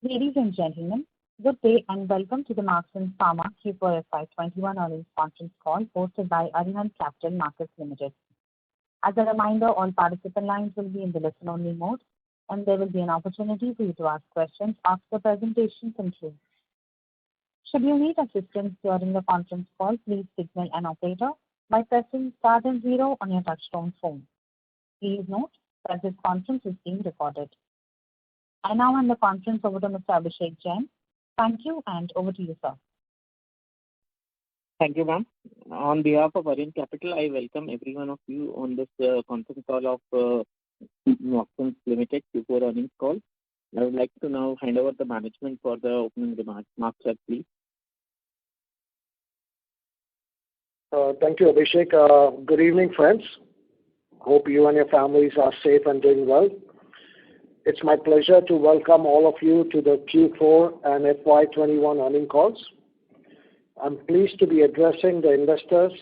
Ladies and gentlemen, good day and welcome to the Marksans Pharma Q4 FY21 earnings conference call hosted by Arihant Capital Markets Limited. As a reminder, all participant lines will be in the listen-only mode, and there will be an opportunity for you to ask questions after the presentation concludes. Should you need assistance during the conference call, please signal an operator by pressing star and 0 on your touchtone phone. Please note that this conference is being recorded. I now hand the conference over to Mr. Abhishek Jain. Thank you, and over to you, sir. Thank you, ma'am. On behalf of Arihant Capital, I welcome every one of you on this conference call of Marksans Limited Q4 earnings call. I would like to now hand over the management for the opening remarks. Mark, sir, please. Thank you, Abhishek. Good evening, friends. Hope you and your families are safe and doing well. It's my pleasure to welcome all of you to the Q4 and FY21 earnings calls. I'm pleased to be addressing the investors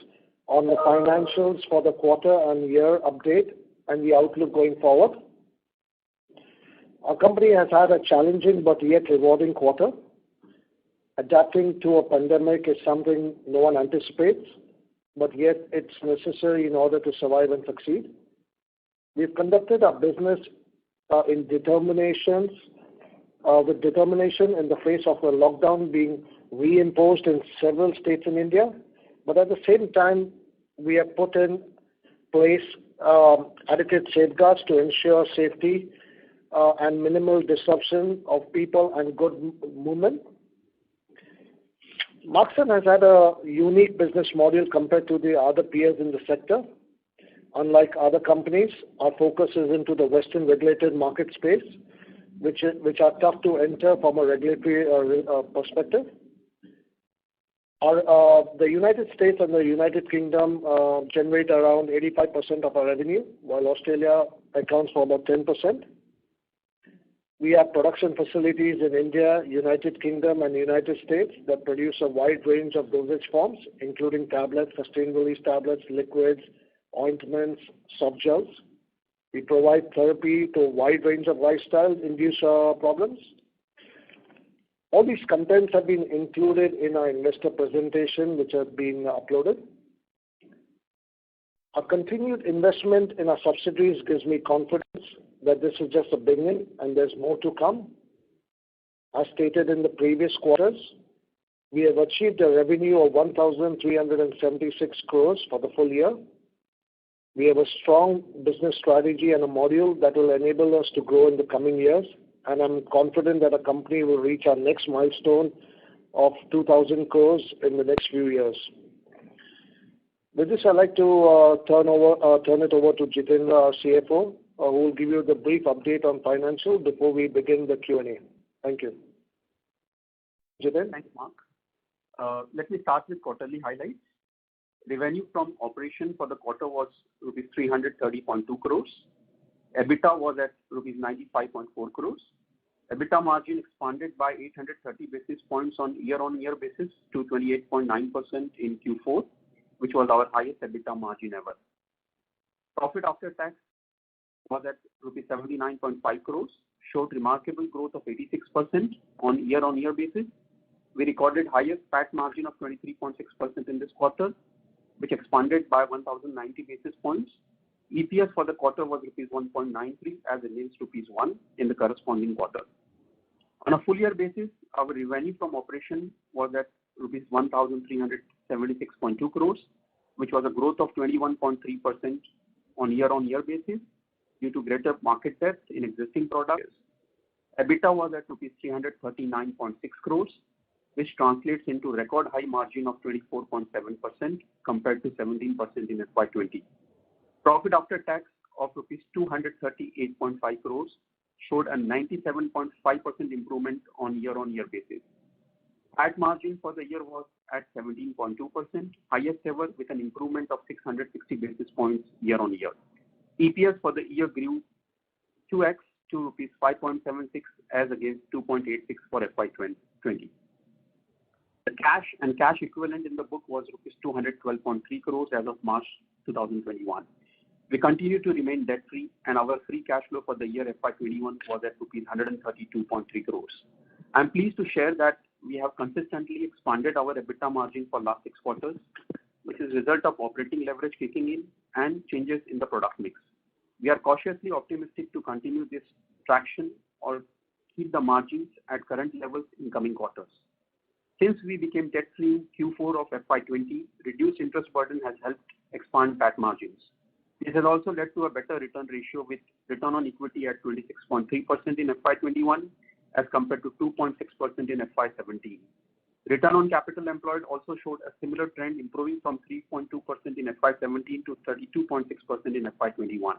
on the financials for the quarter and year update and the outlook going forward. Our company has had a challenging but yet rewarding quarter. Adapting to a pandemic is something no one anticipates, but yet it's necessary in order to survive and succeed. We've conducted our business with determination in the face of a lockdown being reimposed in several states in India, but at the same time, we have put in place adequate safeguards to ensure safety and minimal disruption of people and good movement. Marksans has had a unique business model compared to the other peers in the sector. Unlike other companies, our focus is into the Western regulated market space, which are tough to enter from a regulatory perspective. The United States and the United Kingdom generate around 85% of our revenue, while Australia accounts for about 10%. We have production facilities in India, United Kingdom, and United States that produce a wide range of dosage forms, including tablets, sustained-release tablets, liquids, ointments, soft gels. We provide therapy to a wide range of lifestyle-induced problems. All these contents have been included in our investor presentation, which has been uploaded. Our continued investment in our subsidiaries gives me confidence that this is just a beginning and there's more to come. As stated in the previous quarters, we have achieved a revenue of 1,376 crores for the full year. We have a strong business strategy and a module that will enable us to grow in the coming years, and I'm confident that our company will reach our next milestone of 2,000 crores in the next few years. With this, I'd like to turn it over to Jitendra, our CFO, who will give you the brief update on financial before we begin the Q&A. Thank you. Jitendra? Thanks, Mark. Let me start with quarterly highlights. Revenue from operation for the quarter was rupees 330.2 crores. EBITDA was at rupees 95.4 crores. EBITDA margin expanded by 830 basis points on year-on-year basis to 28.9% in Q4, which was our highest EBITDA margin ever. Profit after tax was at rupees 79.5 crores, showed remarkable growth of 86% on year-on-year basis. We recorded highest PAT margin of 23.6% in this quarter, which expanded by 1,090 basis points. EPS for the quarter was rupees 1.93 as against rupees 1 in the corresponding quarter. On a full year basis, our revenue from operation was at rupees 1,376.2 crores, which was a growth of 21.3% on year-on-year basis due to greater market depth in existing products. EBITDA was at rupees 339.6 crores, which translates into record high margin of 24.7% compared to 17% in FY20. Profit after tax of rupees 238.5 crores showed a 97.5% improvement on year-on-year basis. PAT margin for the year was at 17.2%, highest ever with an improvement of 660 basis points year-on-year. EPS for the year grew 2x to rupees 5.76 as against 2.86 for FY20. The cash and cash equivalent in the book was rupees 212.3 crores as of March 2021. We continue to remain debt-free, and our free cash flow for the year FY21 was at rupees 132.3 crores. I'm pleased to share that we have consistently expanded our EBITDA margin for last 6 quarters, which is a result of operating leverage kicking in and changes in the product mix. We are cautiously optimistic to continue this traction or keep the margins at current levels in coming quarters. Since we became debt-free in Q4 of FY20, reduced interest burden has helped expand PAT margins. This has also led to a better return ratio with return on equity at 26.3% in FY21 as compared to 2.6% in FY17. Return on capital employed also showed a similar trend, improving from 3.2% in FY17 to 32.6% in FY21.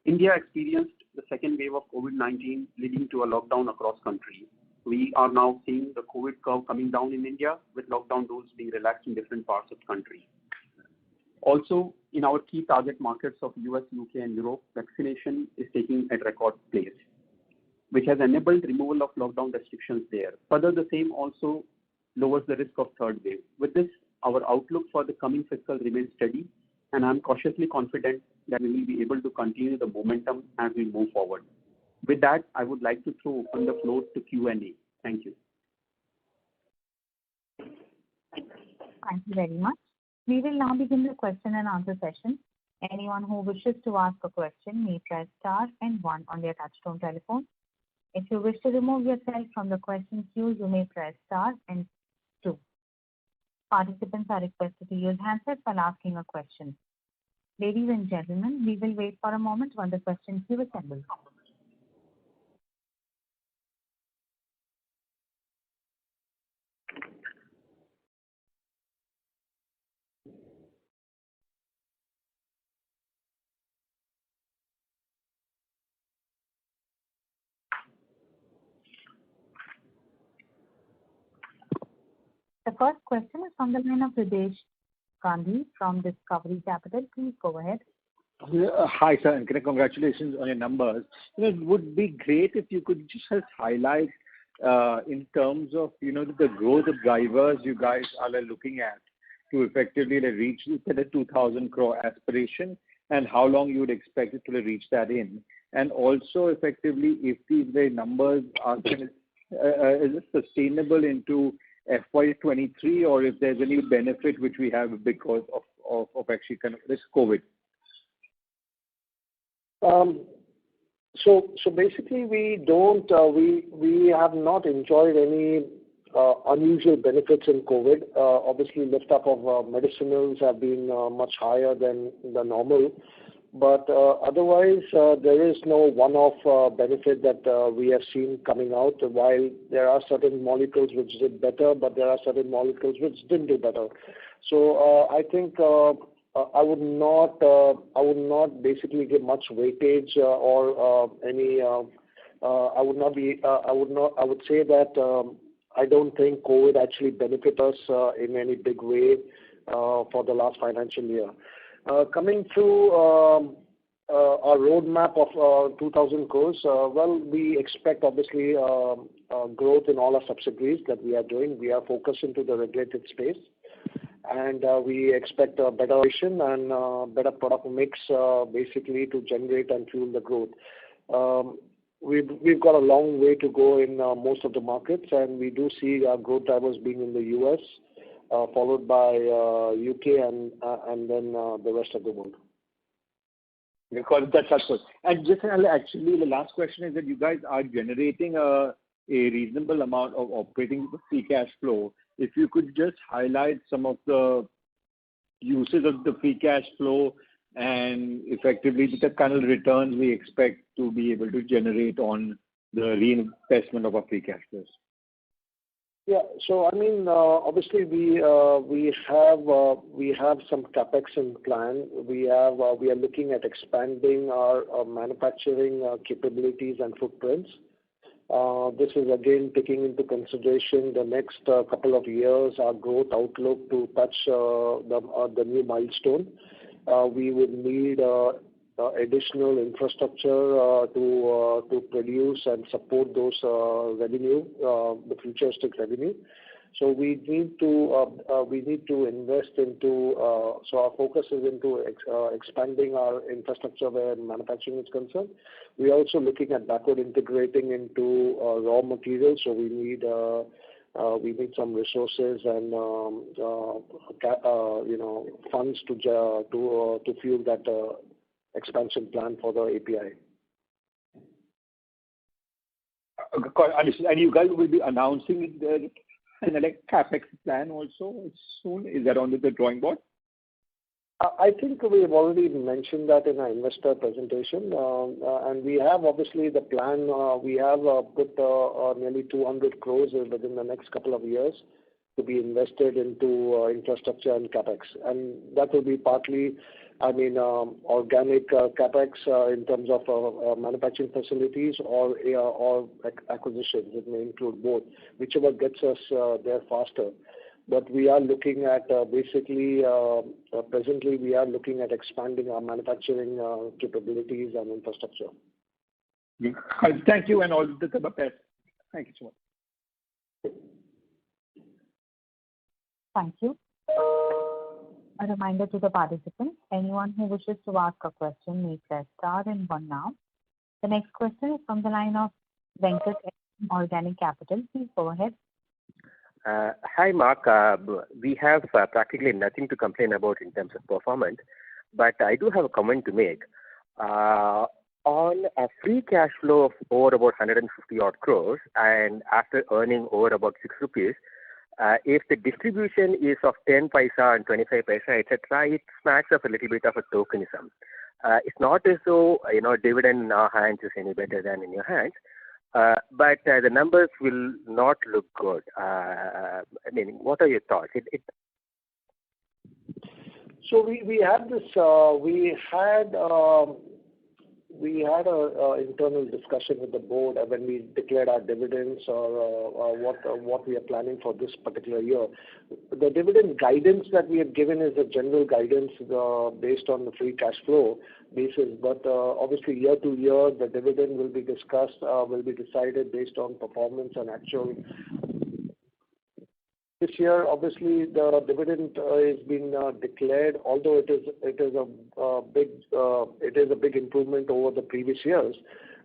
India experienced the second wave of COVID-19 leading to a lockdown across country. We are now seeing the COVID curve coming down in India with lockdown rules being relaxed in different parts of the country. Also, in our key target markets of US, UK and Europe, vaccination is taking at record pace, which has enabled removal of lockdown restrictions there. Further, the same also lowers the risk of third wave. With this, our outlook for the coming fiscal remains steady, and I'm cautiously confident that we will be able to continue the momentum as we move forward. With that, I would like to open the floor to Q&A. Thank you. Thank you very much. We will now begin the question and answer session. Anyone who wishes to ask a question may press star and 1 on their touchtone telephone. If you wish to remove yourself from the question queue, you may press star and 2. Participants are requested to use handsets while asking a question. Ladies and gentlemen, we will wait for a moment while the question queue assembles. The first question is from the line of Ridesh Gandhi from Discovery Capital. Please go ahead. Hi, sir, and congratulations on your numbers. It would be great if you could just highlight in terms of the growth of drivers you guys are looking at to effectively reach the 2,000 crore aspiration, and how long you would expect it to reach that in, and also effectively if these numbers are is it sustainable into FY23, or if there's any benefit which we have because of actually kind of this COVID. So basically, we have not enjoyed any unusual benefits in COVID. Obviously, lift up of medicinals have been much higher than the normal, but otherwise there is no one-off benefit that we have seen coming out. While there are certain molecules which did better, but there are certain molecules which didn't do better. So I think I would not basically give much weightage or any. I would say that I don't think COVID actually benefit us in any big way for the last financial year. Coming to our roadmap of 2,000 crores, well, we expect obviously growth in all our subsidiaries that we are doing. We are focused into the regulated space, and we expect a better vision and better product mix basically to generate and fuel the growth. We've got a long way to go in most of the markets, and we do see our growth drivers being in the US, followed by UK and then the rest of the world. Because that's helpful. And just actually, the last question is that you guys are generating a reasonable amount of operating free cash flow. If you could just highlight some of the uses of the free cash flow and effectively the kind of returns we expect to be able to generate on the reinvestment of our free cash flows. Yeah. So I mean, obviously we have some capex in plan. We are looking at expanding our manufacturing capabilities and footprints. This is again taking into consideration the next couple of years, our growth outlook to touch the new milestone. We would need additional infrastructure to produce and support those revenue, the futuristic revenue. So we need to invest into. So our focus is into expanding our infrastructure where manufacturing is concerned. We are also looking at backward integrating into raw materials. So we need some resources and funds to fuel that expansion plan for the API. And you guys will be announcing the capex plan also soon. Is that on the drawing board? I think we have already mentioned that in our investor presentation, and we have obviously the plan. We have put nearly 200 crores within the next couple of years to be invested into infrastructure and capex, and that will be partly, organic capex in terms of manufacturing facilities or acquisitions. It may include both, whichever gets us there faster. But we are looking at presently we are looking at expanding our manufacturing capabilities and infrastructure. Thank you, and all the best. Thank you so much. Thank you. A reminder to the participants, anyone who wishes to ask a question may press star and one now. The next question is from the line of Venkat, Organic Capital. Please go ahead. Hi, Mark. We have practically nothing to complain about in terms of performance, but I do have a comment to make. On a free cash flow of over about 150 odd crores, and after earning over about 6 rupees, if the distribution is of 10 paisa and 25 paisa, etc., it smacks of a little bit of a tokenism. It's not as though dividend in our hands is any better than in your hands. But the numbers will not look good. What are your thoughts? So we had this. We had a internal discussion with the board when we declared our dividends or what we are planning for this particular year. The dividend guidance that we have given is a general guidance based on the free cash flow basis. But obviously, year to year, the dividend will be discussed, will be decided based on performance and actual. This year, obviously, the dividend is being declared, although it is a big improvement over the previous years.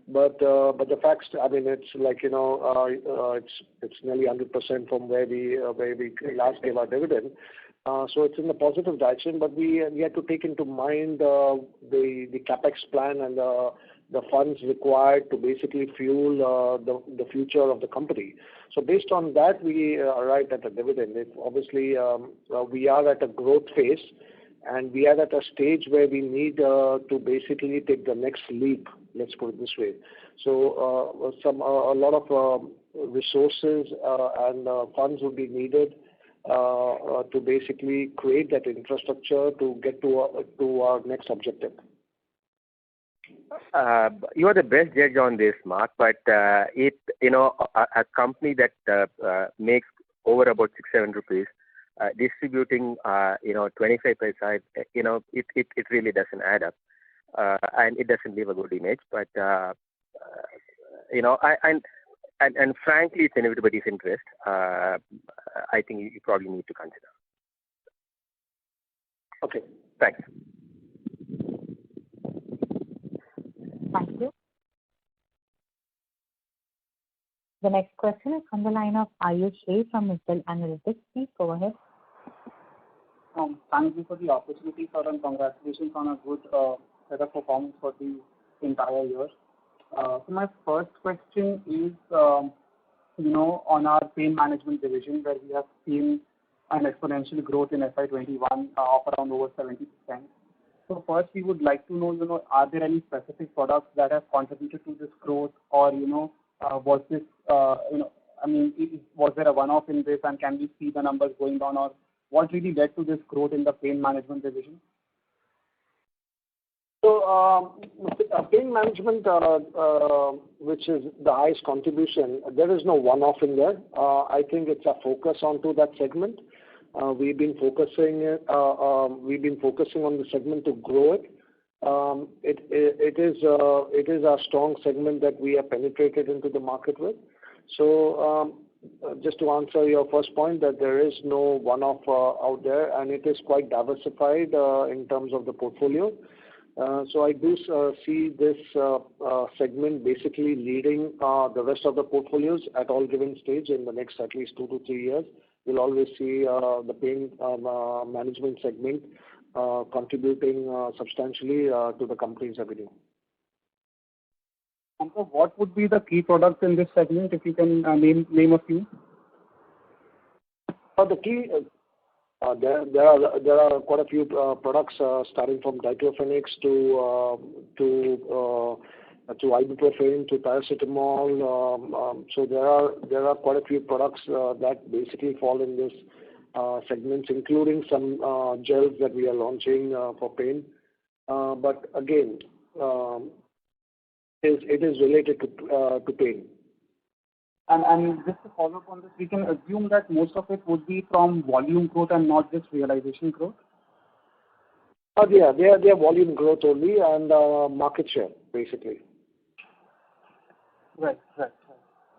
But the facts, it's like it's nearly 100% from where we last gave our dividend. So it's in the positive direction. But we have to take into mind the capex plan and the funds required to basically fuel the future of the company. So based on that, we arrived at a dividend. Obviously, we are at a growth phase, and we are at a stage where we need to basically take the next leap. Let's put it this way. So a lot of resources and funds will be needed to basically create that infrastructure to get to our next objective. You are the best judge on this, Mark. But a company that makes over about 6-7 rupees, distributing 25 paisa, it really doesn't add up, and it doesn't leave a good image. But and frankly, it's in everybody's interest. I think you probably need to consider. Okay. Thanks. Thank you. The next question is from the line of Ayush A from Mittal Analytics. Please go ahead. Thank you for the opportunity, sir, and congratulations on a good set of performance for the entire year. So my first question is, on our pain management division, where we have seen an exponential growth in FY21 of around over 70%. So first, we would like to know, are there any specific products that have contributed to this growth, or was this, was there a one-off in this, and can we see the numbers going down, or what really led to this growth in the pain management division? So, pain management, which is the highest contribution, there is no one-off in there. I think it's a focus onto that segment. We've been focusing on the segment to grow it. It is a strong segment that we have penetrated into the market with. So just to answer your first point, that there is no one-off out there, and it is quite diversified in terms of the portfolio. So I do see this segment basically leading the rest of the portfolios at all given stage in the next at least 2 to 3 years. We'll always see the pain management segment contributing substantially to the company's revenue. And so what would be the key products in this segment, if you can name a few? The key, there are quite a few products starting from diclofenac to ibuprofen to paracetamol. So there are quite a few products that basically fall in this segments, including some gels that we are launching for pain. But again, it is related to pain. And just to follow up on this, we can assume that most of it would be from volume growth and not just realization growth? Yeah, they are volume growth only and market share, basically. Right.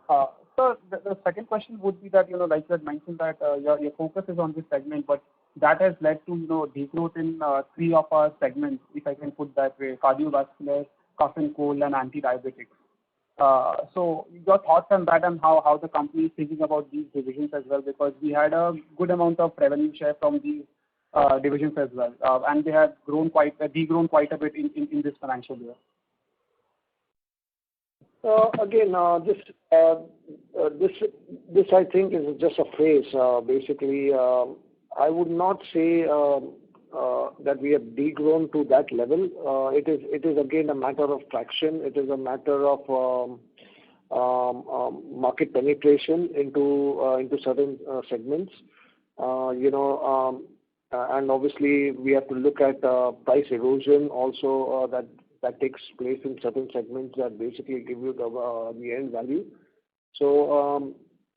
So the second question would be that, like you had mentioned that your focus is on this segment, but that has led to, degrowth in 3 of our segments, if I can put that way: cardiovascular, cough and cold, and anti-diabetics. So your thoughts on that and how the company is thinking about these divisions as well, because we had a good amount of revenue share from these divisions as well, and they have degrown quite a bit in this financial year. Again, this I think is just a phase. Basically, I would not say that we have degrown to that level. It is again a matter of traction. It is a matter of market penetration into certain segments. And obviously we have to look at price erosion also that takes place in certain segments that basically give you the end value. So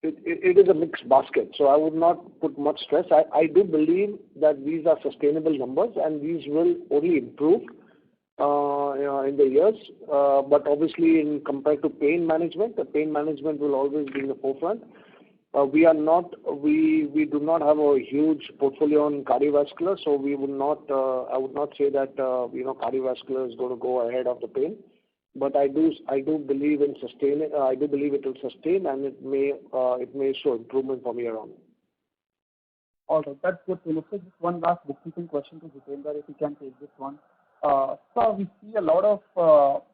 it is a mixed basket. So I would not put much stress. I do believe that these are sustainable numbers and these will only improve in the years. But obviously, in compared to pain management, the pain management will always be in the forefront. We do not have a huge portfolio on cardiovascular, so we would not. I would not say that cardiovascular is going to go ahead of the pain. But I do believe in sustain. I do believe it will sustain, and it may show improvement from here on. All right, that's good. Just one last bookkeeping question to Jitendra, if you can take this one. So we see a lot of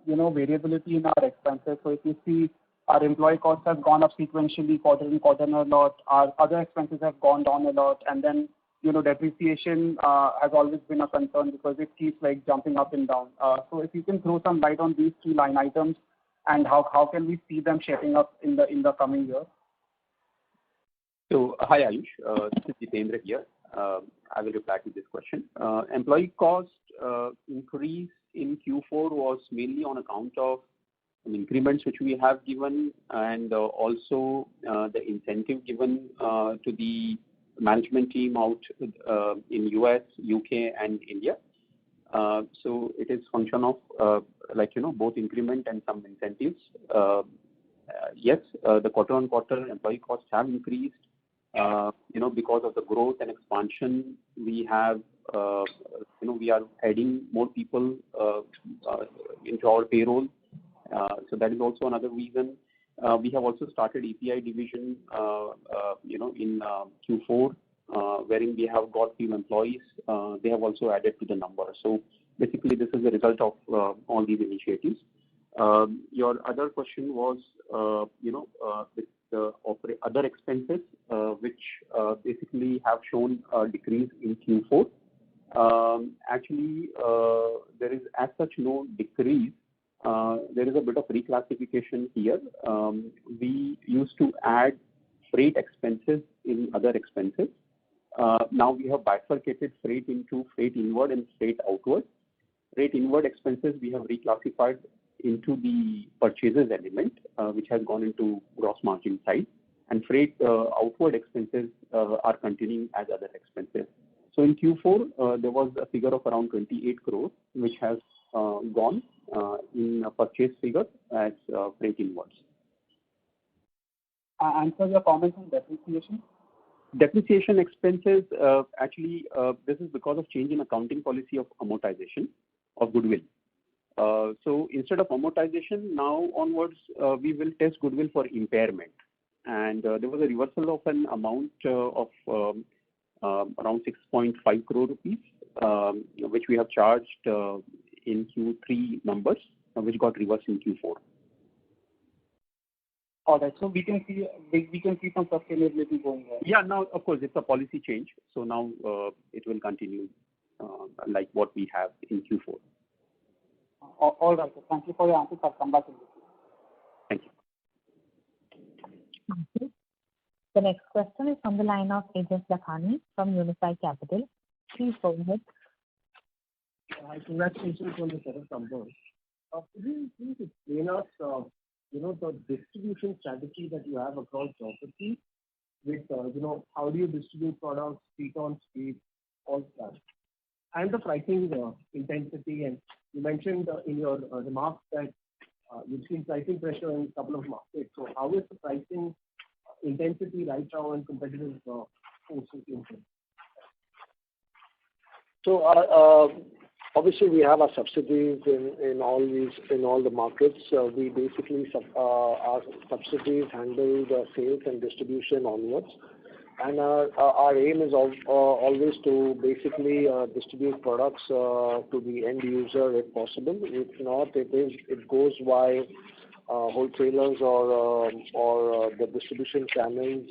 variability in our expenses. So if you see, our employee costs have gone up sequentially, quarter a lot. Our other expenses have gone down a lot, and then depreciation has always been a concern because it keeps jumping up and down. So if you can throw some light on these 2 line items and how can we see them shaping up in the coming year? So hi Ayush, this is Jitendra here. I will reply to this question. Employee cost increase in Q4 was mainly on account of increments which we have given, and also the incentive given to the management team out in US, UK, and India. So it is function of both increment and some incentives. Yes, the quarter-on-quarter employee costs have increased. Because of the growth and expansion, we have we are adding more people into our payroll. So that is also another reason. We have also started API division, in Q4, wherein we have got few employees. They have also added to the number. So basically, this is a result of all these initiatives. Your other question was, with the other expenses, which basically have shown a decrease in Q4. Actually, there is as such no decrease. There is a bit of reclassification here. We used to add freight expenses in other expenses. Now we have bifurcated freight into freight inward and freight outward. Freight inward expenses we have reclassified into the purchases element, which has gone into gross margin side. And freight outward expenses are continuing as other expenses. So in Q4, there was a figure of around 28 crores, which has gone in a purchase figure as freight inwards. answer your comments on depreciation? Depreciation expenses, actually, this is because of change in accounting policy of amortization of goodwill. So instead of amortization, now onwards, we will test goodwill for impairment. And there was a reversal of an amount of around 6.5 crore rupees, which we have charged in Q3 numbers, which got reversed in Q4. All right. So we can see some sustainability going there. Yeah. Now, of course, it's a policy change. So now it will continue like what we have in Q4. All right. So thank you for your answers. I'll come back in the queue. Thank you. Thank you. The next question is from the line of Aejas Lakhani from Unifi Capital. Please go ahead. Congratulations on the set of numbers. Could you please explain us, the distribution strategy that you have across geographies with, how do you distribute products, feet on street, all that, and the pricing intensity? And you mentioned in your remarks that you've seen pricing pressure in a couple of markets. So how is the pricing intensity right now and competitive forces in place? So obviously we have our subsidiaries in all the markets. We basically our subsidiaries handle the sales and distribution onwards, and our aim is always to basically distribute products to the end user if possible. If not, it goes by wholesalers or the distribution channels,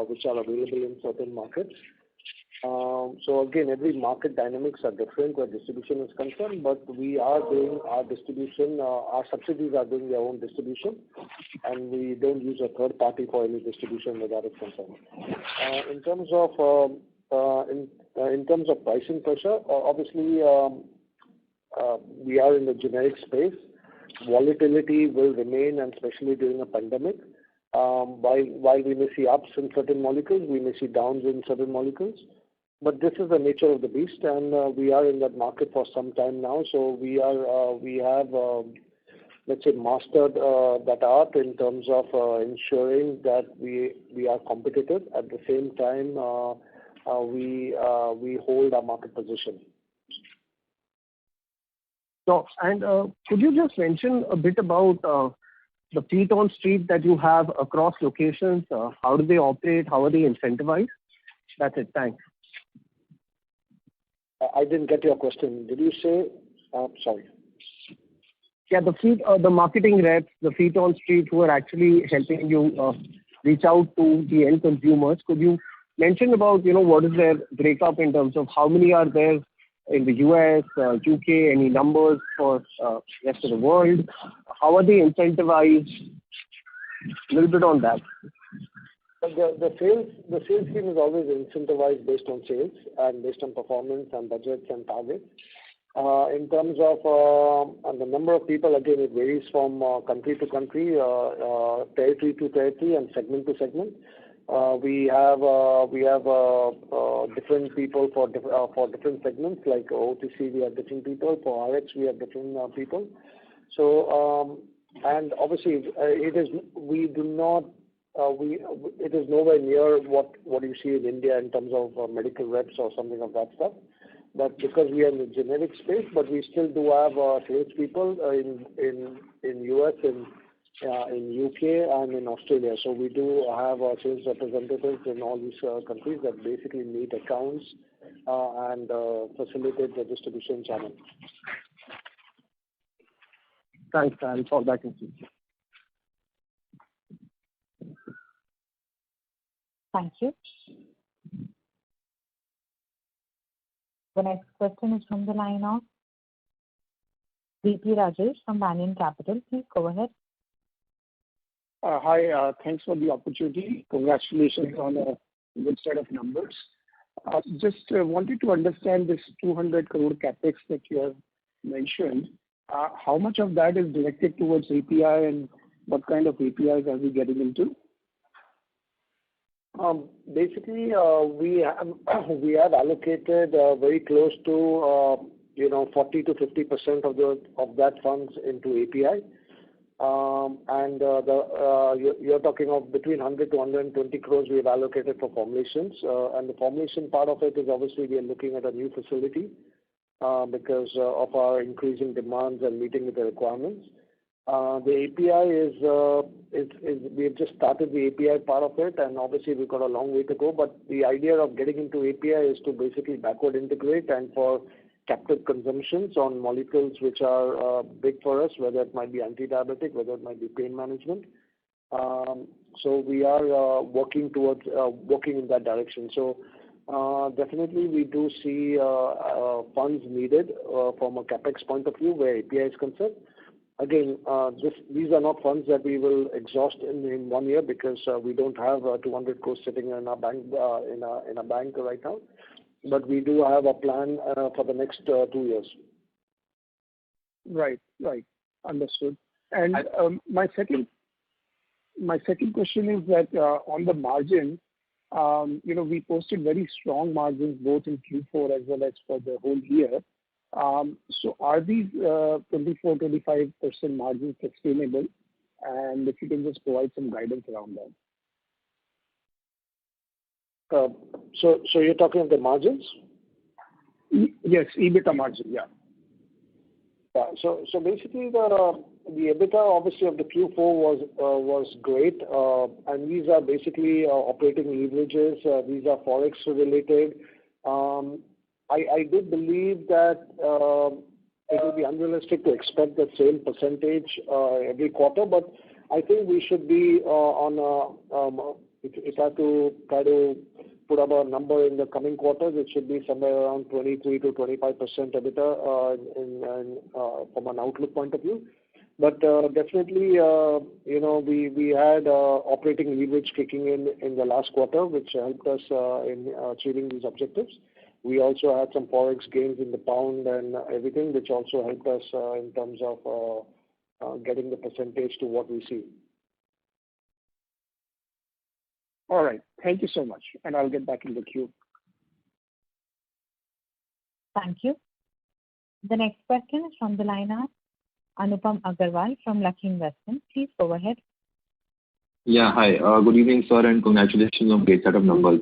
which are available in certain markets. So again, every market dynamics are different where distribution is concerned, but we are doing our distribution. Our subsidiaries are doing their own distribution, and we don't use a third party for any distribution where that is concerned. In terms of pricing pressure, obviously we are in the generic space. Volatility will remain, and especially during a pandemic. While we may see ups in certain molecules, we may see downs in certain molecules. But this is the nature of the beast, and we are in that market for some time now. So we have, let's say, mastered that art in terms of ensuring that we are competitive. At the same time, we hold our market position. So, and could you just mention a bit about the feet on street that you have across locations? How do they operate? How are they incentivized? That's it. Thanks. I didn't get your question. Did you say? Sorry. Yeah, the marketing reps, the feet on street who are actually helping you reach out to the end consumers. Could you mention about what is their breakup in terms of how many are there in the US, UK, any numbers for rest of the world? How are they incentivized? A little bit on that. The sales team is always incentivized based on sales and based on performance and budgets and targets. In terms of the number of people, again, it varies from country to country, territory to territory, and segment to segment. We have different people for different segments. Like OTC, we have different people. For RX, we have different people. So and obviously, it is nowhere near what you see in India in terms of medical reps or something of that stuff. But because we are in the generic space, but we still do have salespeople in US, in UK, and in Australia. So we do have sales representatives in all these countries that basically meet accounts and facilitate the distribution channel. Thanks, I'll fall back in queue. Thank you. The next question is from the line of VP Rajesh from Banyan Capital. Please go ahead. Hi, thanks for the opportunity. Congratulations on a good set of numbers. Just wanted to understand this 200 crore capex that you have mentioned. How much of that is directed towards API, and what kind of APIs are we getting into? Basically, we have allocated very close to 40 to 50% of that funds into API. You're talking of between 100 to 120 crores we have allocated for formulations. And the formulation part of it is obviously we are looking at a new facility because of our increasing demands and meeting with the requirements. The API we've just started the API part of it, and obviously we've got a long way to go. But the idea of getting into API is to basically backward integrate and for captive consumptions on molecules which are big for us, whether it might be anti-diabetic, whether it might be pain management. So we are working in that direction. So definitely we do see funds needed from a capex point of view where API is concerned. Again, these are not funds that we will exhaust in 1 year because we don't have 200 crores sitting in our bank in a bank right now. But we do have a plan for the next 2 years. Right. Understood. And my second question is that on the margin, we posted very strong margins both in Q4 as well as for the whole year. So are these 24-25% margins sustainable? And if you can just provide some guidance around that. So you're talking of the margins? Yes, EBITDA margin, yeah. So basically the EBITDA obviously of the Q4 was great, and these are basically operating leverages. These are forex related. I do believe that it will be unrealistic to expect the same percentage every quarter, but I think we should be if I have to try to put up a number in the coming quarters, it should be somewhere around 23 to 25% EBITDA from an outlook point of view. But definitely, we had operating leverage kicking in the last quarter, which helped us in achieving these objectives. We also had some forex gains in the pound and everything, which also helped us in terms of getting the percentage to what we see. All right. Thank you so much. And I'll get back in the queue. Thank you. The next question is from the line of Anupam Agarwal from Lucky Investment. Please go ahead. Yeah, hi. Good evening, sir, and congratulations on great set of numbers.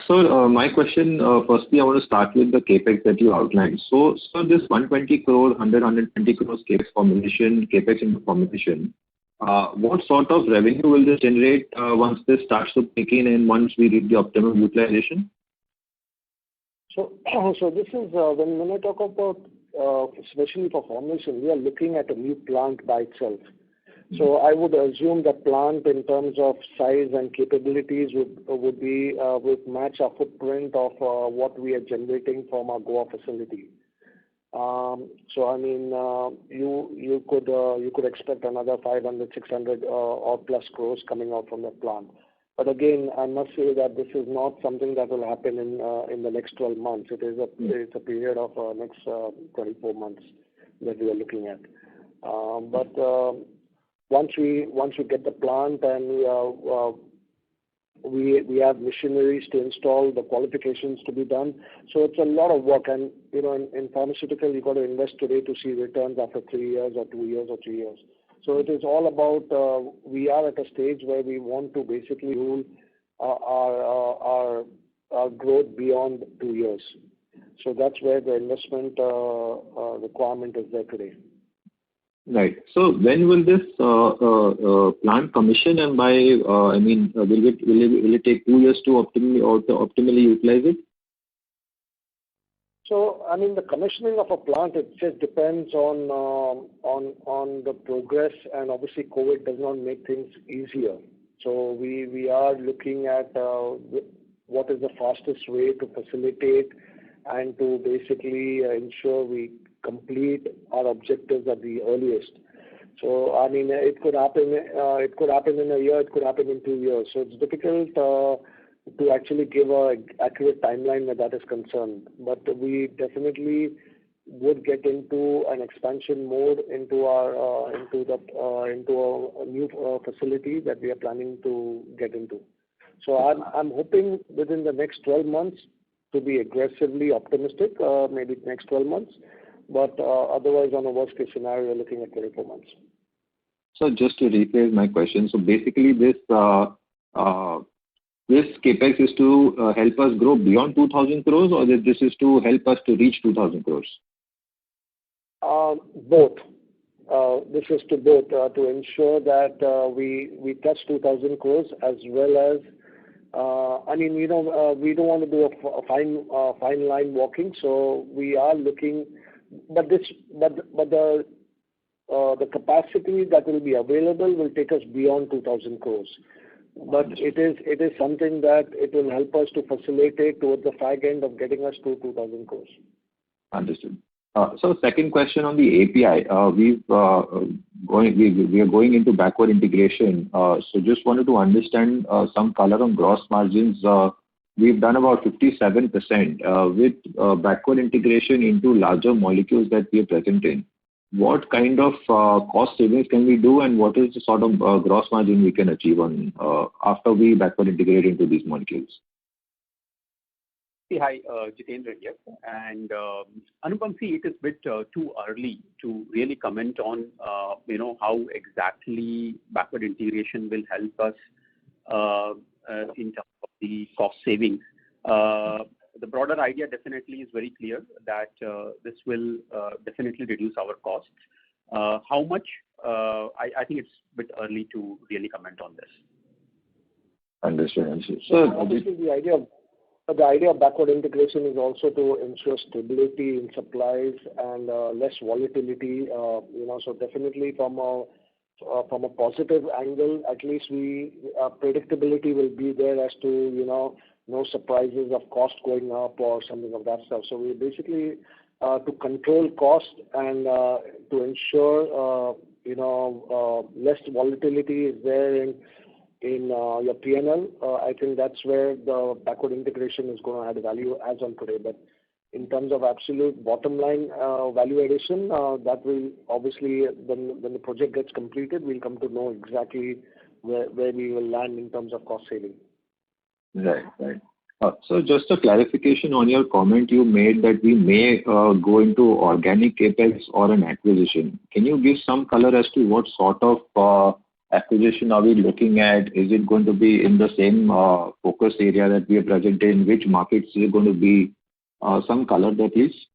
Sir, my question, firstly, I want to start with the capex that you outlined. So, this 120 crore, 120 crores capex into formulation, what sort of revenue will this generate once this starts to kick in and once we reach the optimum utilization? So this is when I talk about especially for formulation, we are looking at a new plant by itself. So I would assume the plant in terms of size and capabilities would match our footprint of what we are generating from our Goa facility. So I mean, you could expect another 500, 600 or plus crores coming out from that plant. But again, I must say that this is not something that will happen in the next 12 months. It's a period of next 24 months that we are looking at. But once we get the plant and we have machineries to install, the qualifications to be done. So it's a lot of work, and in pharmaceutical you got to invest today to see returns after 3 years or 2 years or 3 years. So it is all about we are at a stage where we want to basically rule our growth beyond 2 years. So that's where the investment requirement is there today. Right. So when will this plant commission, and by will it take 2 years to optimally utilize it? So I mean, the commissioning of a plant, it just depends on the progress, and obviously COVID does not make things easier. So we are looking at what is the fastest way to facilitate and to basically ensure we complete our objectives at the earliest. So I mean, it could happen in a year, it could happen in 2 years. So it's difficult to actually give a accurate timeline where that is concerned. But we definitely would get into an expansion mode into a new facility that we are planning to get into. So I'm hoping within the next 12 months to be aggressively optimistic, maybe next 12 months. But otherwise, on a worst case scenario, we're looking at 24 months. Okay. Okay. And sir, So just to rephrase my question, so basically this capex is to help us grow beyond 2,000 crores, or this is to help us to reach 2,000 crores? Both. This is to both, to ensure that we touch 2,000 crores, as well as, we don't want to do a fine line walking, so we are looking, but the capacity that will be available will take us beyond 2,000 crores. But it is something that it will help us to facilitate towards the fag end of getting us to 2,000 crores. Understood. So second question on the API. We are going into backward integration. So just wanted to understand some color on gross margins. We've done about 57% with backward integration into larger molecules that we are present in. What kind of cost savings can we do, and what is the sort of gross margin we can achieve on after we backward integrate into these molecules? Hi, Jitendra here. And Anupam, it is a bit too early to really comment on, how exactly backward integration will help us in terms of the cost savings. The broader idea definitely is very clear that this will definitely reduce our costs. How much? I think it's a bit early to really comment on this. Understood. So obviously the idea of backward integration is also to ensure stability in supplies and less volatility. So definitely from a positive angle, at least predictability will be there as to no surprises of cost going up or something of that stuff. So we basically to control cost and to ensure less volatility is there in your P&L. I think that's where the backward integration is going to add value as on today. But in terms of absolute bottom line value addition, that will obviously, when the project gets completed, we'll come to know exactly where we will land in terms of cost saving. Right. So just a clarification on your comment you made that we may go into organic capex or an acquisition. Can you give some color as to what sort of acquisition are we looking at? Is it going to be in the same focus area that we are present in? Which markets is it going to be? Some color there, please.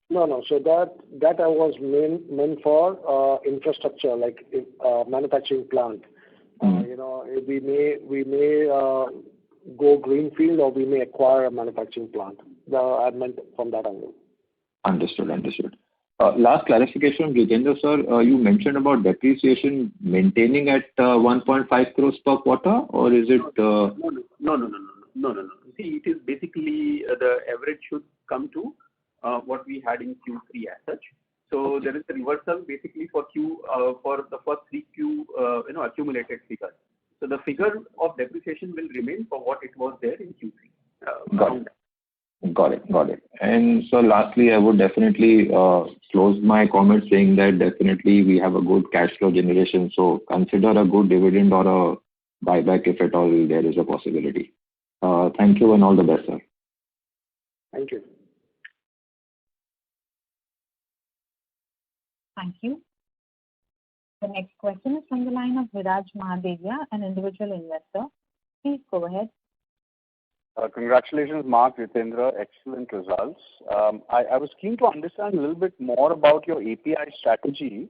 No. So that I was meant for infrastructure, like manufacturing plant. We may go greenfield, or we may acquire a manufacturing plant. I meant from that angle. Understood. Last clarification, Jitendra sir, you mentioned about depreciation maintaining at 1.5 crores per quarter, or is it? No. See, it is basically the average should come to what we had in Q3 as such. So there is a reversal basically for the first 3Q accumulated figure. So the figure of depreciation will remain for what it was there in Q3. Got it. And so lastly, I would definitely close my comment saying that definitely we have a good cash flow generation. So consider a good dividend or a buyback if at all there is a possibility. Thank you and all the best, sir. Thank you. Thank you. The next question is from the line of Viraj Mahadevia, an individual investor. Please go ahead. Congratulations, Mark, Jitendra. Excellent results. I was keen to understand a little bit more about your API strategy,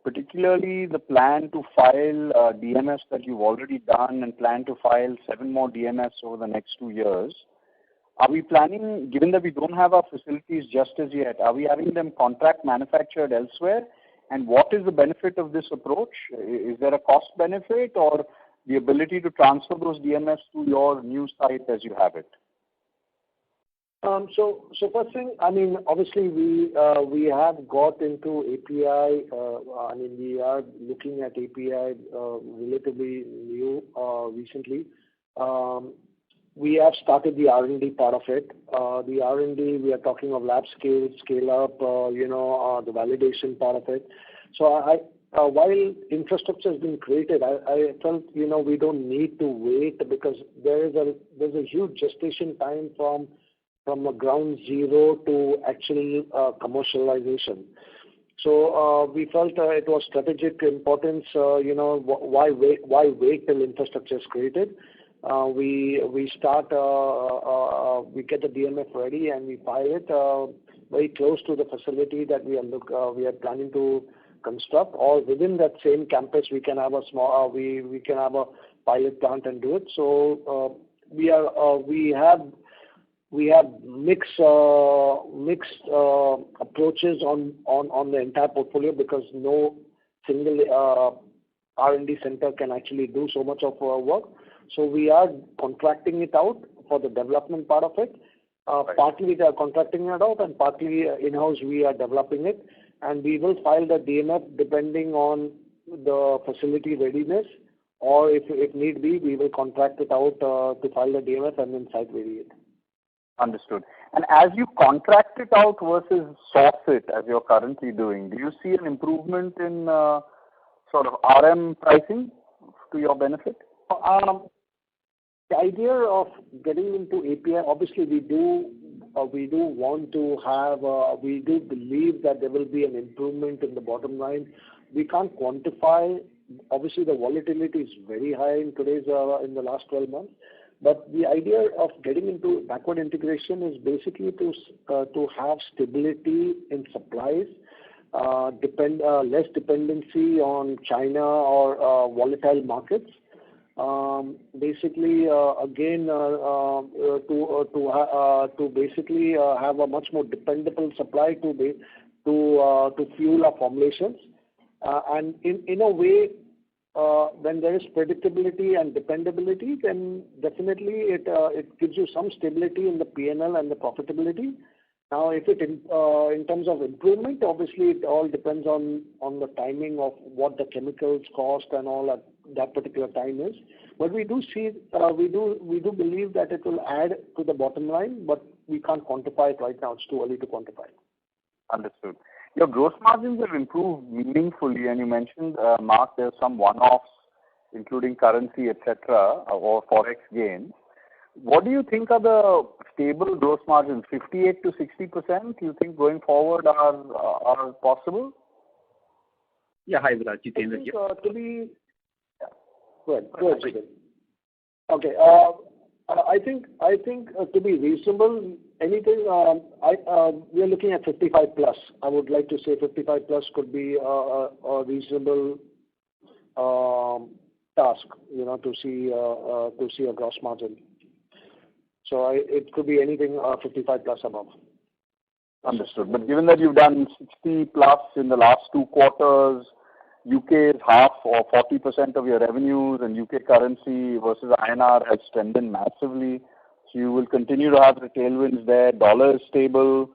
particularly the plan to file DMS that you've already done and plan to file 7 more DMS over the next 2 years. Are we planning, given that we don't have our facilities just as yet, are we having them contract manufactured elsewhere? And what is the benefit of this approach? Is there a cost benefit or the ability to transfer those DMS to your new site as you have it? So first thing, obviously we have got into API. We are looking at API relatively new recently. We have started the R&D part of it. The R&D, we are talking of lab scale up, the validation part of it. So while infrastructure has been created, I felt, we don't need to wait because there's a huge gestation time from a ground zero to actual commercialization. So we felt it was strategic importance. Why wait till infrastructure is created? We get the DMF ready and we file it very close to the facility that we are planning to construct, or within that same campus we can have a small we can have a pilot plant and do it. So we have mixed approaches on the entire portfolio, because no single R&D center can actually do so much of work. So we are contracting it out for the development part of it. Partly they are contracting it out, and partly in-house we are developing it. And we will file the DMF depending on the facility readiness, or if need be, we will contract it out to file the DMF and then site vary it. Understood. And as you contract it out versus source it, as you're currently doing, do you see an improvement in sort of RM pricing to your benefit? The idea of getting into API, obviously we do want to have, we do believe that there will be an improvement in the bottom line. We can't quantify. Obviously, the volatility is very high in the last 12 months. But the idea of getting into backward integration is basically to have stability in supplies, less dependency on China or volatile markets. Basically, again, to basically have a much more dependable supply to fuel our formulations, and in a way, when there is predictability and dependability, then definitely it gives you some stability in the P&L and the profitability. Now, if it in terms of improvement, obviously it all depends on the timing of what the chemicals cost and all at that particular time is. But we do see, we do believe that it will add to the bottom line, but we can't quantify it right now. It's too early to quantify. Understood. Your gross margins have improved meaningfully, and you mentioned, Mark, there's some one-offs, including currency, etc., or forex gains. What do you think are the stable gross margins? 58 to 60%? Do you think going forward are possible? Yeah, hi, Viraj. Jitendra here. Go ahead, Jitendra. Okay. I think to be reasonable, anything we are looking at 55 plus. I would like to say 55 plus could be a reasonable task, to see a gross margin. So it could be anything 55 plus above. Understood. But given that you've done 60 plus in the last 2 quarters, UK is half or 40% of your revenues, and UK currency versus INR has strengthened massively. So you will continue to have the tailwinds there. Dollar is stable.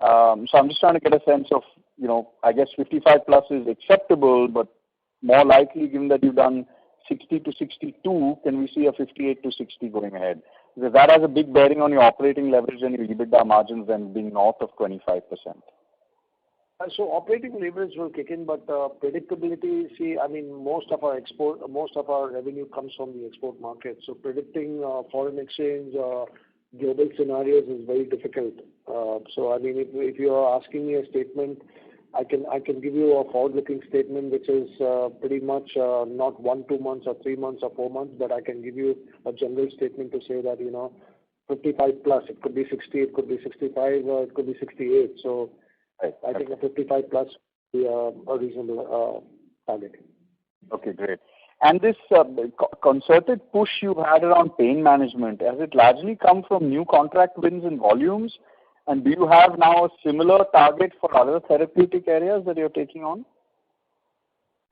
So I'm just trying to get a sense of, I guess 55 plus is acceptable, but more likely, given that you've done 60 to 62, can we see a 58 to 60 going ahead? Because that has a big bearing on your operating leverage and your EBITDA margins then being north of 25%. So operating leverage will kick in, but predictability, most of our revenue comes from the export market. So predicting foreign exchange, global scenarios is very difficult. So if you are asking me a statement, I can give you a forward-looking statement, which is pretty much not 1, 2 months or 3 months or 4 months, but I can give you a general statement to say that 55 plus. It could be 60, it could be 65, or it could be 68. So I think a 55 plus would be a reasonable target. Okay, great. And this concerted push you've had around pain management, has it largely come from new contract wins and volumes? And do you have now a similar target for other therapeutic areas that you're taking on?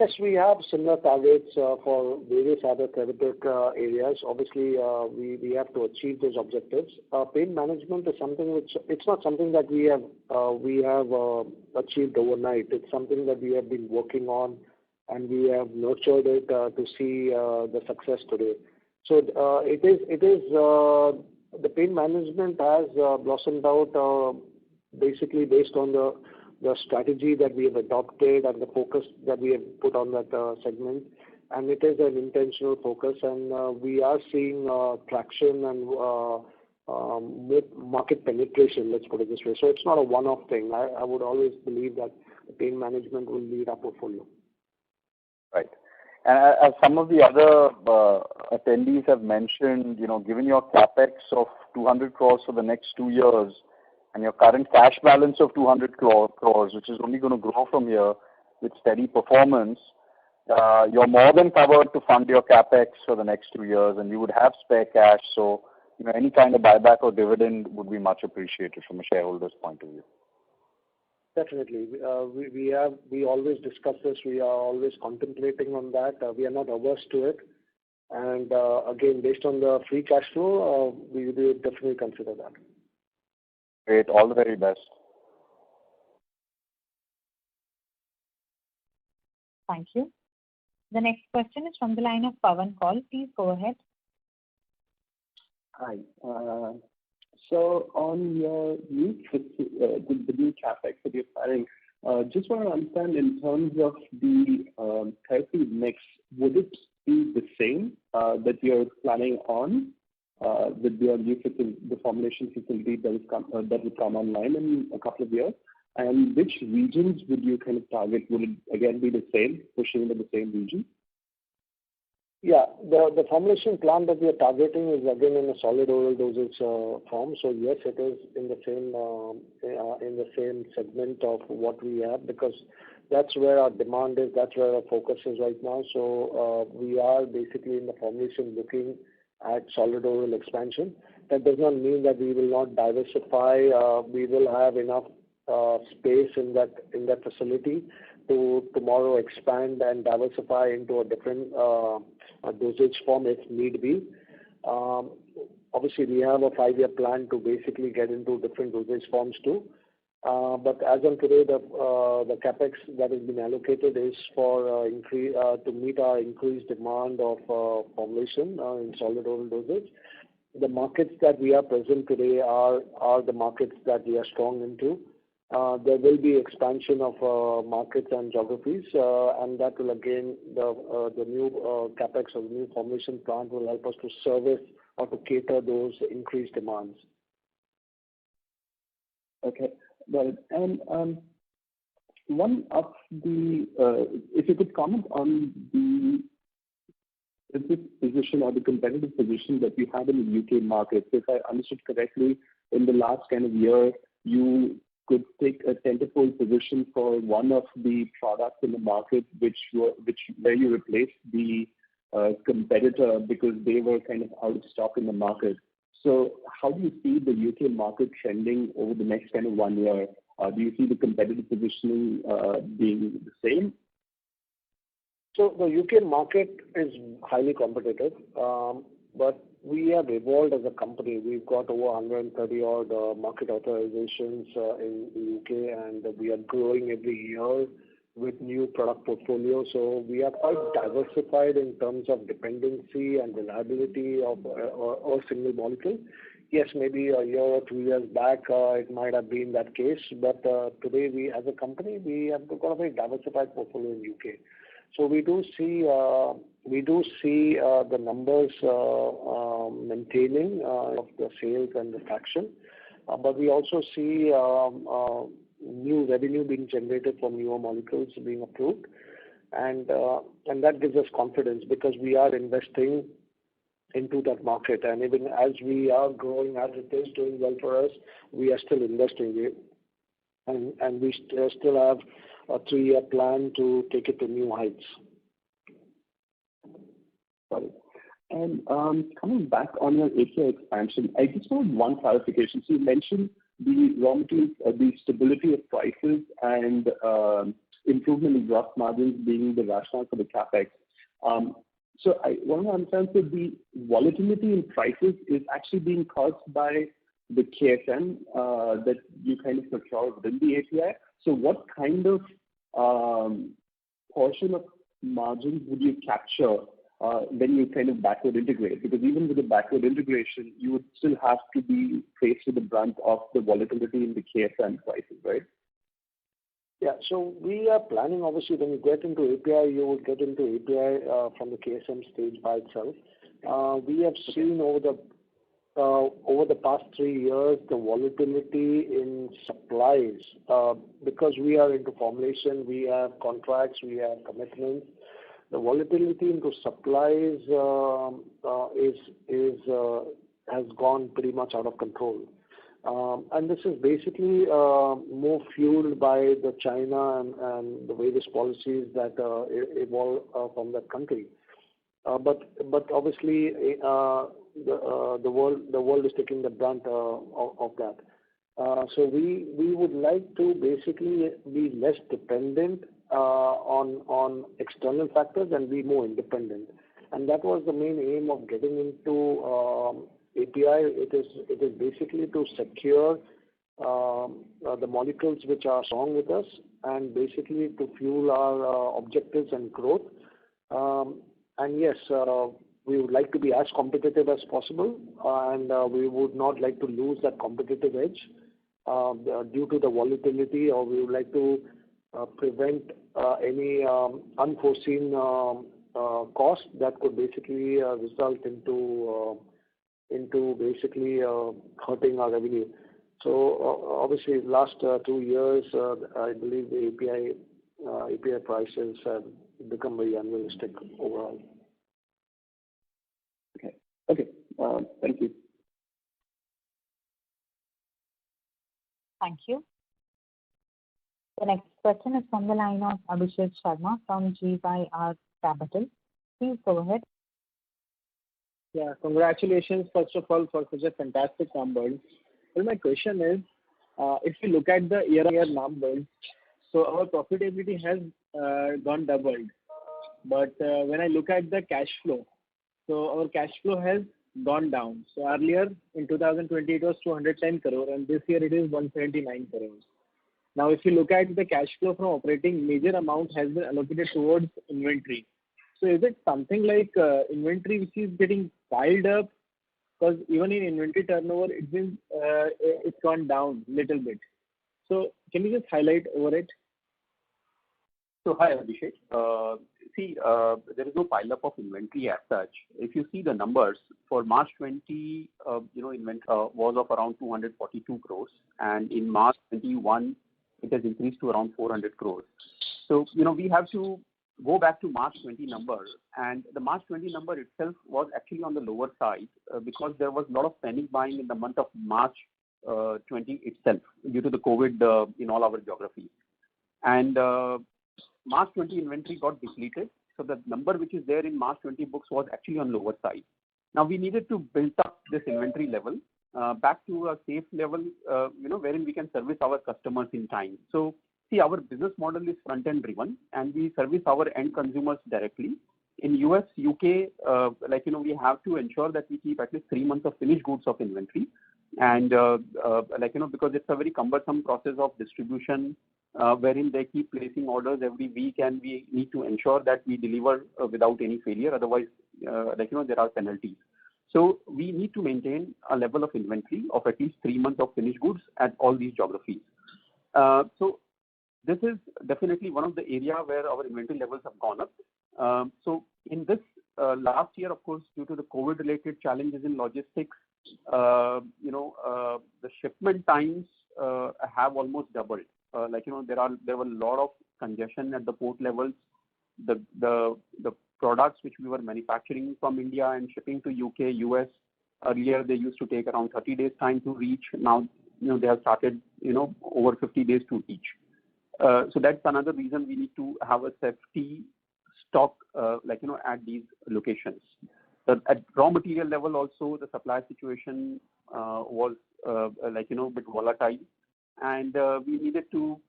Yes, we have similar targets for various other therapeutic areas. Obviously, we have to achieve those objectives. Pain management is something it's not something that we have achieved overnight. It's something that we have been working on, and we have nurtured it to see the success today. So the pain management has blossomed out basically based on the strategy that we have adopted and the focus that we have put on that segment. And it is an intentional focus, and we are seeing traction and market penetration, let's put it this way. So it's not a one-off thing. I would always believe that pain management will lead our portfolio. Right. And as some of the other attendees have mentioned, given your capex of 200 crores for the next 2 years and your current cash balance of 200 crores, which is only going to grow from here with steady performance, you're more than covered to fund your capex for the next 2 years, and you would have spare cash. So, any kind of buyback or dividend would be much appreciated from a shareholder's point of view. Definitely. We always discuss this. We are always contemplating on that. We are not averse to it. And again, based on the free cash flow, we will definitely consider that. Great. All the very best. Thank you. The next question is from the line of Pawan Kaul. Please go ahead. Hi. So on your new the new capex that you're planning, just want to understand in terms of the therapy mix, would it be the same that you're planning on with your new the formulation facility that would come online in a couple of years? And which regions would you kind of target? Would it again be the same, pushing into the same region? Yeah, the formulation plant that we are targeting is again in a solid oral dosage form. So yes, it is in the same segment of what we have, because that's where our demand is, that's where our focus is right now. So we are basically in the formulation looking at solid oral expansion. That does not mean that we will not diversify. We will have enough space in that facility to tomorrow expand and diversify into a different dosage form if need be. Obviously, we have a 5-year plan to basically get into different dosage forms too. But as on today, the capex that has been allocated is for to meet our increased demand of formulation in solid oral dosage. The markets that we are present today are the markets that we are strong into. There will be expansion of markets and geographies, and that will again, the new capex of the new formulation plant will help us to service or to cater those increased demands. Okay, got it. And one of the, if you could comment on the position or the competitive position that you have in the UK market. If I understood correctly, in the last kind of year, you could take a tentpole position for one of the products in the market, where you replaced the competitor because they were kind of out of stock in the market. So how do you see the UK market trending over the next kind of 1 year? Do you see the competitive positioning being the same? So the UK market is highly competitive, but we have evolved as a company. We've got over 130 odd market authorizations in the UK, and we are growing every year with new product portfolio. So we are quite diversified in terms of dependency and reliability of a single molecule. Yes, maybe a year or 2 years back, it might have been that case, but today we, as a company, we have got a very diversified portfolio in UK. So we do see the numbers maintaining of the sales and the traction, but we also see new revenue being generated from newer molecules being approved, and that gives us confidence because we are investing into that market, and even as we are growing, as it is doing well for us, we are still investing, and we still have a 3-year plan to take it to new heights. Got it. And coming back on your API expansion, I just want one clarification. So you mentioned the raw materials, the stability of prices and improvement in gross margins being the rationale for the capex. So I want to understand, so the volatility in prices is actually being caused by the KSM that you kind of procure within the API. So what kind of portion of margins would you capture when you kind of backward integrate? Because even with the backward integration, you would still have to be faced with the brunt of the volatility in the KSM prices, right? Yeah, so we are planning, obviously, when you get into API, you will get into API from the KSM stage by itself. We have seen over over the past 3 years, the volatility in supplies, because we are into formulation, we have contracts, we have commitments. The volatility into supplies has gone pretty much out of control. And this is basically more fueled by the China and the various policies that evolve from that country. But obviously the world is taking the brunt of that. So we would like to basically be less dependent on external factors and be more independent. And that was the main aim of getting into API. It is basically to secure the molecules which are strong with us and basically to fuel our objectives and growth. And yes, we would like to be as competitive as possible, and we would not like to lose that competitive edge due to the volatility, or we would like to prevent any unforeseen cost that could basically result into basically hurting our revenue. So obviously, last 2 years, I believe the API prices have become very unrealistic overall. Okay. Thank you. Thank you. The next question is from the line of Abhishek Sharma from GYR Capital. Please go ahead. Yeah, congratulations first of all for such a fantastic numbers. Well, my question is, if you look at the year-on-year numbers, so our profitability has gone doubled. But when I look at the cash flow, so our cash flow has gone down. So earlier in 2020 it was 210 crore, and this year it is 179 crores. Now, if you look at the cash flow from operating, major amount has been allocated towards inventory. So is it something like inventory which is getting piled up? Because even in inventory turnover, it's gone down little bit. So can you just highlight over it? So hi Abhishek. There is no pile up of inventory as such. If you see the numbers for March 20, inventory was of around 242 crores, and in March 21 it has increased to around 400 crores. So we have to go back to March 20 number, and the March 20 number itself was actually on the lower side because there was a lot of panic buying in the month of March 20 itself due to the COVID in all our geographies. And March 20 inventory got depleted, so the number which is there in March 20 books was actually on lower side. Now we needed to build up this inventory level back to a safe level, wherein we can service our customers in time. So see, our business model is front-end driven, and we service our end consumers directly. In US, UK, we have to ensure that we keep at least 3 months of finished goods of inventory, and because it's a very cumbersome process of distribution, wherein they keep placing orders every week, and we need to ensure that we deliver without any failure. Otherwise, there are penalties. So we need to maintain a level of inventory of at least 3 months of finished goods at all these geographies. So this is definitely one of the area where our inventory levels have gone up. So in this last year, of course, due to the COVID-related challenges in logistics, the shipment times have almost doubled. There were a lot of congestion at the port levels. The products which we were manufacturing from India and shipping to UK, US, earlier they used to take around 30 days time to reach. Now, they have started, over 50 days to reach. So that's another reason we need to have a safety stock, at these locations. But at raw material level also, the supply situation was, bit volatile, and we needed to,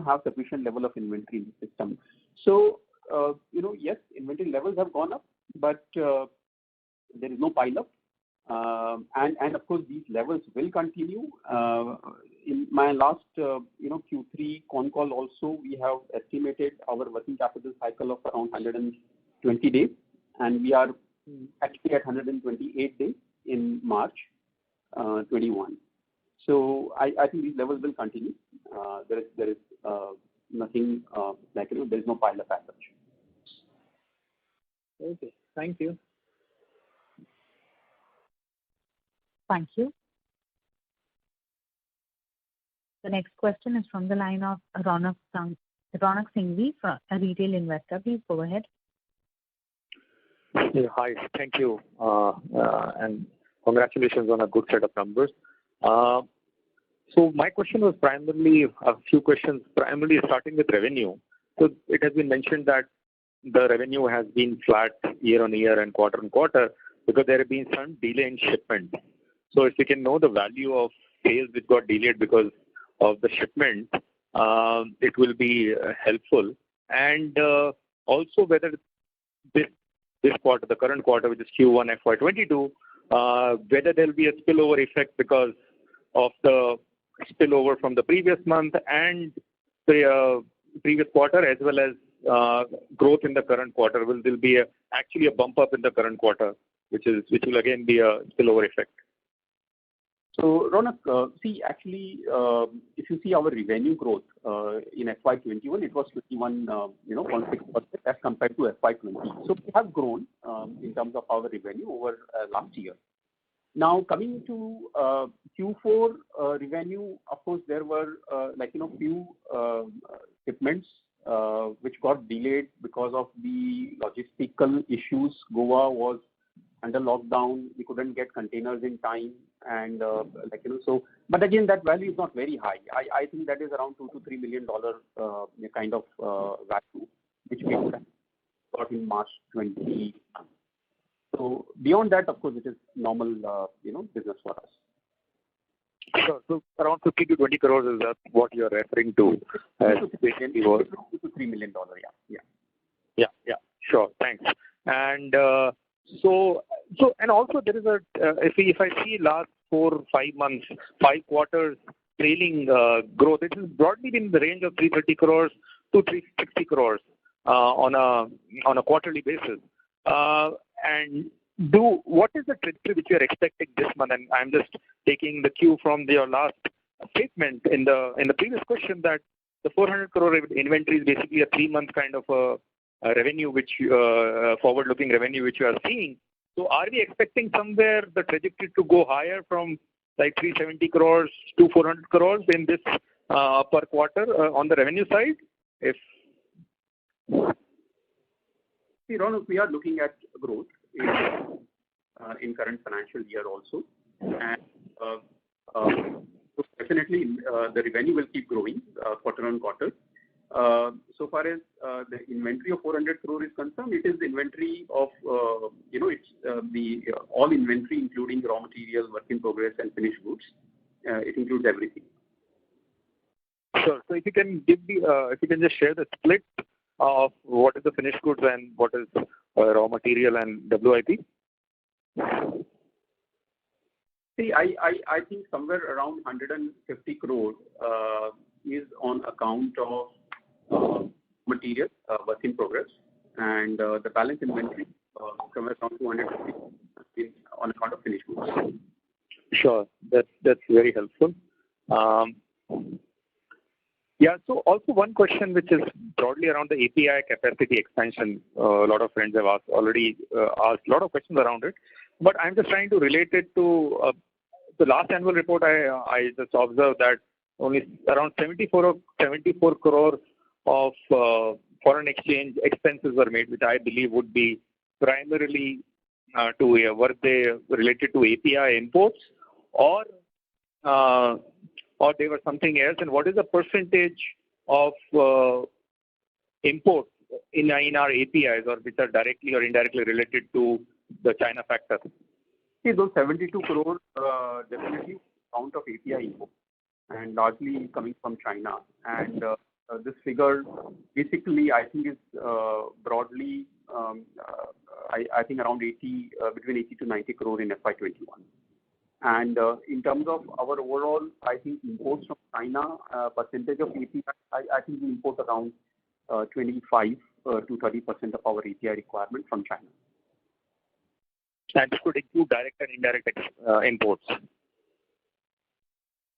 have sufficient level of inventory in the system. So, yes, inventory levels have gone up, but there is no pile up. And of course, these levels will continue. In my last, Q3 con call also, we have estimated our working capital cycle of around 120 days, and we are actually at 128 days in March 21. So I think these levels will continue. There is nothing there is no pile up as such. Okay, thank you. Thank you. The next question is from the line of Ronak Singhvi, a retail investor. Please go ahead. Yeah, hi. Thank you. And congratulations on a good set of numbers. So my question was primarily a few questions, primarily starting with revenue. So it has been mentioned that the revenue has been flat year on year and quarter on quarter because there have been some delay in shipment. So if you can know the value of sales which got delayed because of the shipment, it will be helpful. And also whether this quarter, the current quarter, which is Q1 FY22, whether there will be a spillover effect because of the spillover from the previous month and the previous quarter, as well as growth in the current quarter. Will there be actually a bump up in the current quarter, which will again be a spillover effect? So, Ronak, see, actually, if you see our revenue growth in FY21, it was 51.6% as compared to FY20. So we have grown in terms of our revenue over last year. Now, coming to Q4 revenue, of course, there were few shipments which got delayed because of the logistical issues. Goa was under lockdown. We couldn't get containers in time. And so, but again, that value is not very high. I think that is around $2 to $3 million kind of value, which we would have got in March 20. So beyond that, of course, it is normal, business for us. Sure. So around 50 to 20 crores is that what you are referring to? $2 to $3 million, yeah. Sure. Thanks. And so and also there is if I see last 4 or 5 months, 5 quarters trailing growth, it has broadly been in the range of 330 crores to 360 crores on a quarterly basis. And what is the trajectory which you are expecting this month? And I'm just taking the cue from your last statement in the previous question that the 400 crore inventory is basically a 3-month kind of a revenue, which forward-looking revenue which you are seeing. So are we expecting somewhere the trajectory to go higher from like 370 crores to 400 crores in this per quarter on the revenue side? See, Ronak, we are looking at growth in current financial year also. And so definitely the revenue will keep growing quarter on quarter. So far as the inventory of 400 crore is concerned, it is the inventory of, it's the all inventory, including raw material, work in progress, and finished goods. It includes everything. Sure. So if you can just share the split of what is the finished goods and what is raw material and WIP? See, I think somewhere around 150 crore is on account of material, work in progress, and the balance inventory somewhere around 250 on account of finished goods. Sure, that's very helpful. Yeah. So also one question which is broadly around the API capacity expansion. A lot of friends have already asked a lot of questions around it, but I'm just trying to relate it to the last annual report. I just observed that only around 74 crore of foreign exchange expenses were made, which I believe would be primarily were they related to API imports or they were something else? And what is the percentage of imports in our APIs, or which are directly or indirectly related to the China factor? See, those 72 crore definitely count of API imports, and largely coming from China. And this figure basically I think is broadly I think around between 80 to 90 crore in FY21. And in terms of our overall, I think imports from China, percentage of API, I think we import around 25 to 30% of our API requirement from China. And this could include direct and indirect imports.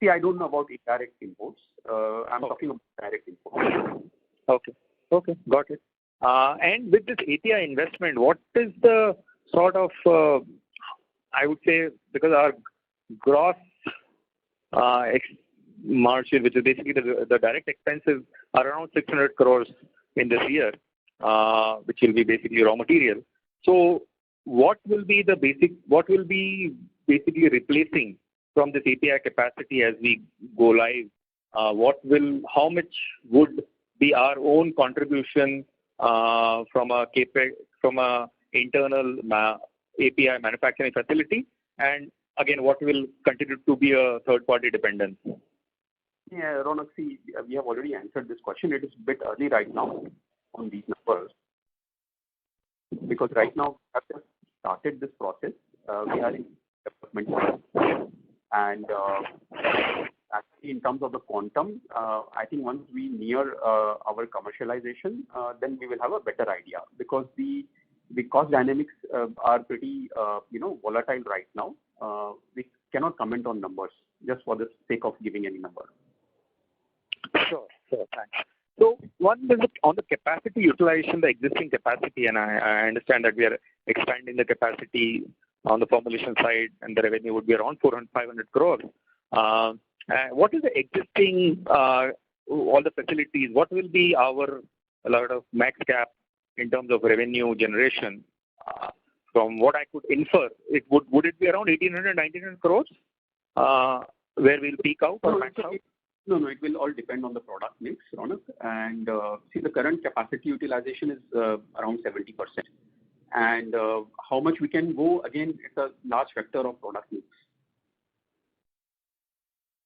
See, I don't know about indirect imports. I'm talking about direct imports. Okay, got it. And with this API investment, what is the sort of, I would say, because our gross margin, which is basically the direct expenses, are around 600 crores in this year, which will be basically raw material. So what will be basically replacing from this API capacity as we go live? How much would be our own contribution from a internal API manufacturing facility, and again, what will continue to be a third-party dependence? Yeah, Ronak, see, we have already answered this question. It is a bit early right now on these numbers, because right now we have just started this process. We are in development, and actually in terms of the quantum, I think once we near our commercialization, then we will have a better idea, because the cost dynamics are pretty volatile right now. We cannot comment on numbers just for the sake of giving any number. Sure, thanks. So one is on the capacity utilization, the existing capacity, and I understand that we are expanding the capacity on the formulation side, and the revenue would be around 400-500 crores. What is the existing, all the facilities, what will be our max cap in terms of revenue generation? From what I could infer, would it be around 1,800-1,900 crores where we'll peak out or max out? No, it will all depend on the product mix, Ronak. And see, the current capacity utilization is around 70%. And how much we can go, again, it's a large factor of product mix.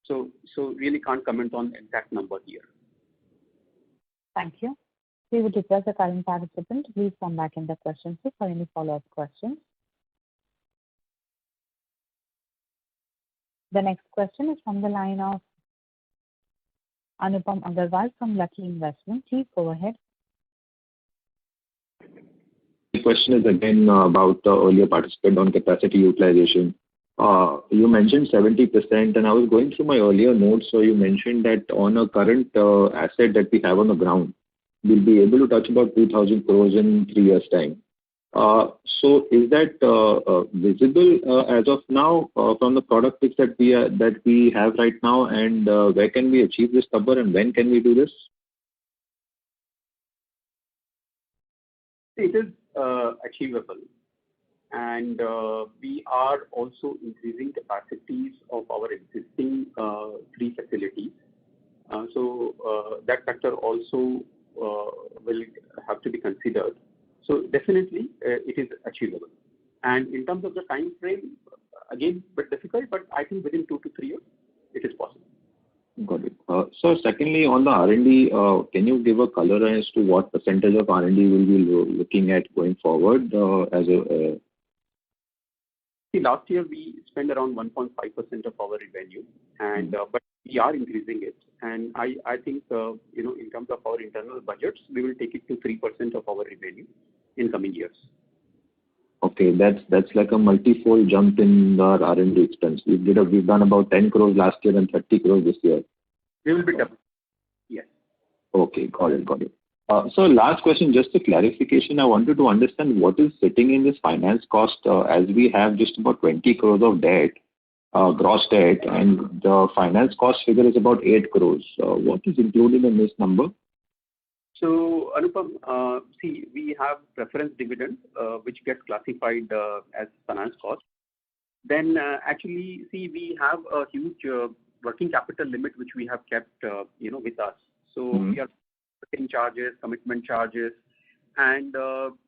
So really can't comment on exact number here. Thank you. We would request the current participant to please come back in the question queue for any follow-up questions. The next question is from the line of Anupam Agarwal from Lucky Investment. Please go ahead. The question is again about the earlier participant on capacity utilization. You mentioned 70%, and I was going through my earlier notes. So you mentioned that on a current asset that we have on the ground, we'll be able to touch about 2,000 crores in 3 years' time. So is that visible as of now from the product mix that we have right now, and where can we achieve this number, and when can we do this? It is achievable, and we are also increasing capacities of our existing 3 facilities. So that factor also will have to be considered. So definitely it is achievable. And in terms of the time frame, again, bit difficult, but I think within 2 to 3 years, it is possible. Got it. So secondly, on the R&D, can you give a color as to what percentage of R&D will be looking at going forward See, last year we spent around 1.5% of our revenue, and but we are increasing it. And I think, in terms of our internal budgets, we will take it to 3% of our revenue in coming years. Okay, that's like a multi-fold jump in our R&D expense. We've done about 10 crores last year and 30 crores this year. We will be double. Yes. Okay, got it. So last question, just a clarification. I wanted to understand what is sitting in this finance cost as we have just about 20 crores of debt, gross debt, and the finance cost figure is about 8 crores. What is included in this number? So, Anupam, see, we have preference dividend, which gets classified as finance cost. Then, actually, see, we have a huge working capital limit, which we have kept, with us. So, we are putting charges, commitment charges, and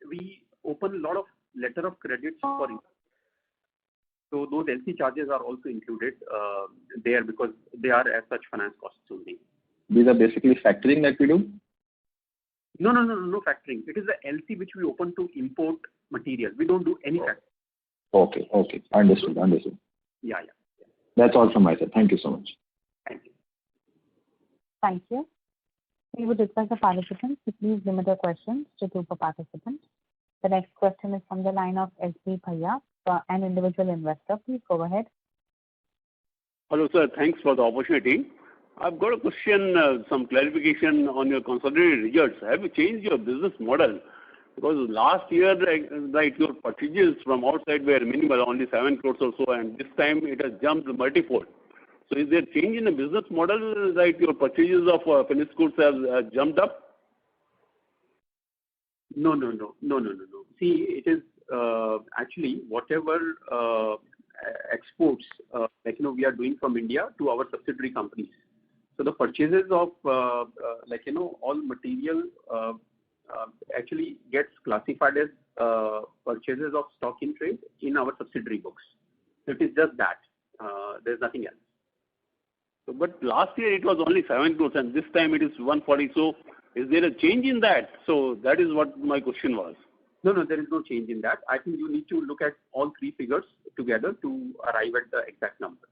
we open a lot of letter of credits for it. So, those LC charges are also included there because they are as such finance costs only. These are basically factoring that we do? No factoring. It is the LC which we open to import material. We don't do any factoring. Okay. Understood. Yeah. That's all from my side. Thank you so much. Thank you. Thank you. We would request the participants to please limit their questions to 2 per participant. The next question is from the line of S.B. Bhaiya, an individual investor. Please go ahead. Hello, sir. Thanks for the opportunity. I've got a question, some clarification on your consolidated results. Have you changed your business model Because last year, right, your purchases from outside were minimal, only 7 crores or so, and this time it has jumped multifold. So is there change in the business model, right? Your purchases of finished goods have jumped up? No. See, it is actually whatever exports we are doing from India to our subsidiary companies. So the purchases of all material actually gets classified as purchases of stock in trade in our subsidiary books. So it is just that. There's nothing else. So, but last year it was only 7 crores and this time it is 140. So is there a change in that? So that is what my question was. No, there is no change in that. I think you need to look at all three figures together to arrive at the exact number.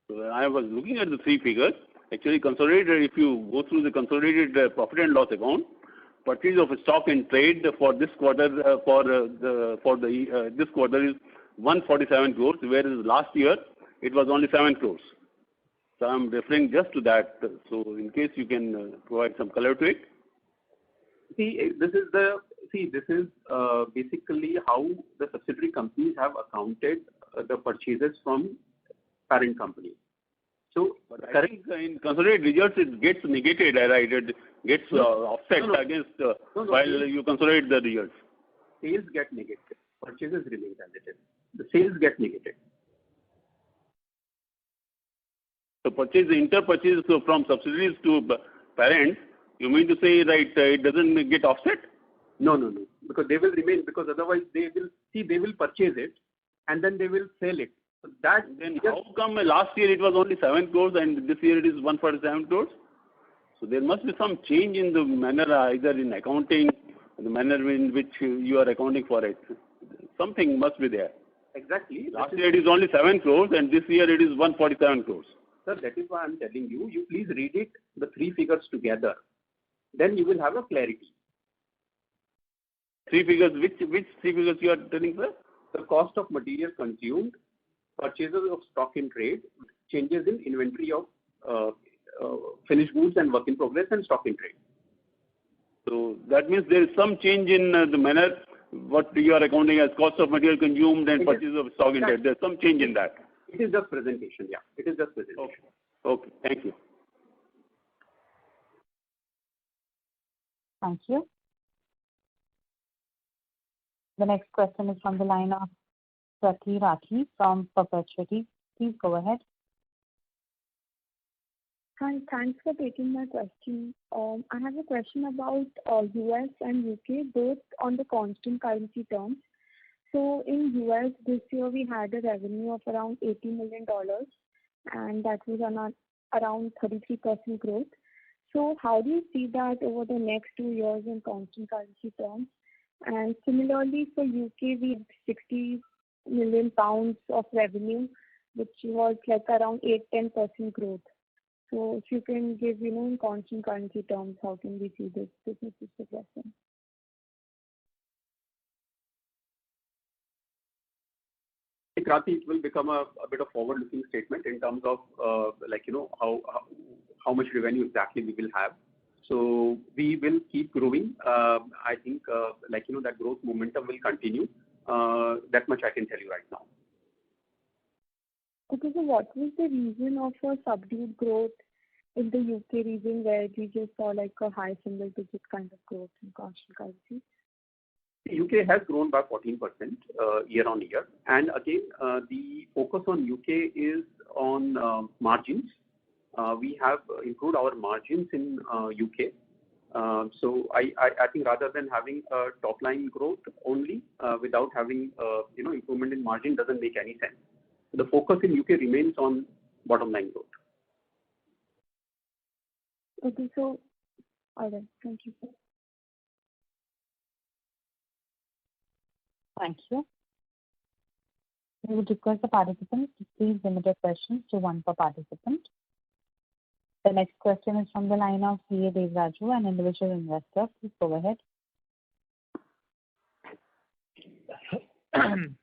So I was looking at the three figures. Actually, consolidated, if you go through the consolidated profit and loss account, purchase of stock in trade for this quarter this quarter is 147 crores, whereas last year it was only 7 crores. So I'm referring just to that. So in case you can provide some color to it. This is basically how the subsidiary companies have accounted the purchases from parent company. So, I think in consolidated results it gets negated, right? It gets offset against while you consolidate the results. Sales get negated. Purchases remain as it is. The sales get negated. So purchase, inter-purchase from subsidiaries to parents, you mean to say, right, it doesn't get offset? No. Because they will remain, because otherwise they will purchase it and then they will sell it. So that then how come last year it was only 7 crores and this year it is 147 crores? So there must be some change in the manner, either in accounting, the manner in which you are accounting for it. Something must be there. Exactly. Last year it is only 7 crores and this year it is 147 crores. Sir, that is why I'm telling you, you please read it, the three figures together. Then you will have a clarity. Three figures, which three figures you are telling, sir? The cost of material consumed, purchases of stock in trade, changes in inventory of finished goods and work in progress and stock in trade. So that means there is some change in the manner what you are accounting as cost of material consumed and purchase of stock in trade. There's some change in that. It is just presentation, yeah. It is just presentation. Okay. Thank you. Thank you. The next question is from the line of Prati Rathi from Perpetuity. Please go ahead. Hi, thanks for taking my question. I have a question about US and UK, both on the constant currency terms. So in US this year we had a revenue of around $80 million and that was on around 33% growth. So how do you see that over the next 2 years in constant currency terms? And similarly for UK, we had 60 million pounds of revenue, which was like around 8-10% growth. So if you can give, in constant currency terms, how can we see this business is progressing? Krati, it will become a bit of forward-looking statement in terms of how much revenue exactly we will have. So we will keep growing. I think that growth momentum will continue. That much I can tell you right now. Okay, so what was the reason of a subdued growth in the UK region where we just saw like a high single-digit kind of growth in constant currency? The UK has grown by 14% year on year. And again, the focus on UK is on margins. We have improved our margins in UK. So I think rather than having a top line growth only without having improvement in margin doesn't make any sense. The focus in UK remains on bottom line growth. Okay, so all right, thank you. Thank you. We would request the participants to please limit their questions to one per participant. The next question is from the line of C.A. Devraju, an individual investor. Please go ahead.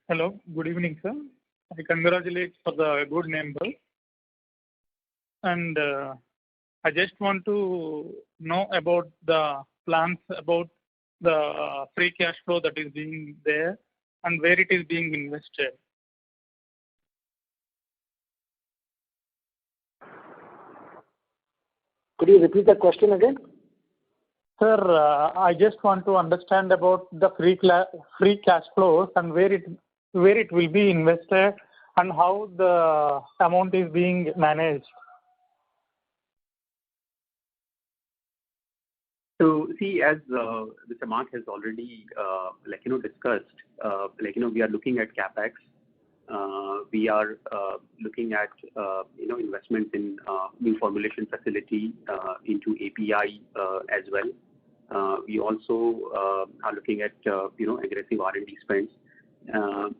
Hello, good evening, sir. I congratulate for the good numbers. And I just want to know about the plans about the free cash flow that is being there and where it is being invested? Could you repeat the question again? Sir, I just want to understand about the free cash flows and where it will be invested and how the amount is being managed. So see, as Mr. Mark has already discussed, we are looking at capex. We are looking at investments in new formulation facility into API as well. We also are looking at aggressive R&D spends.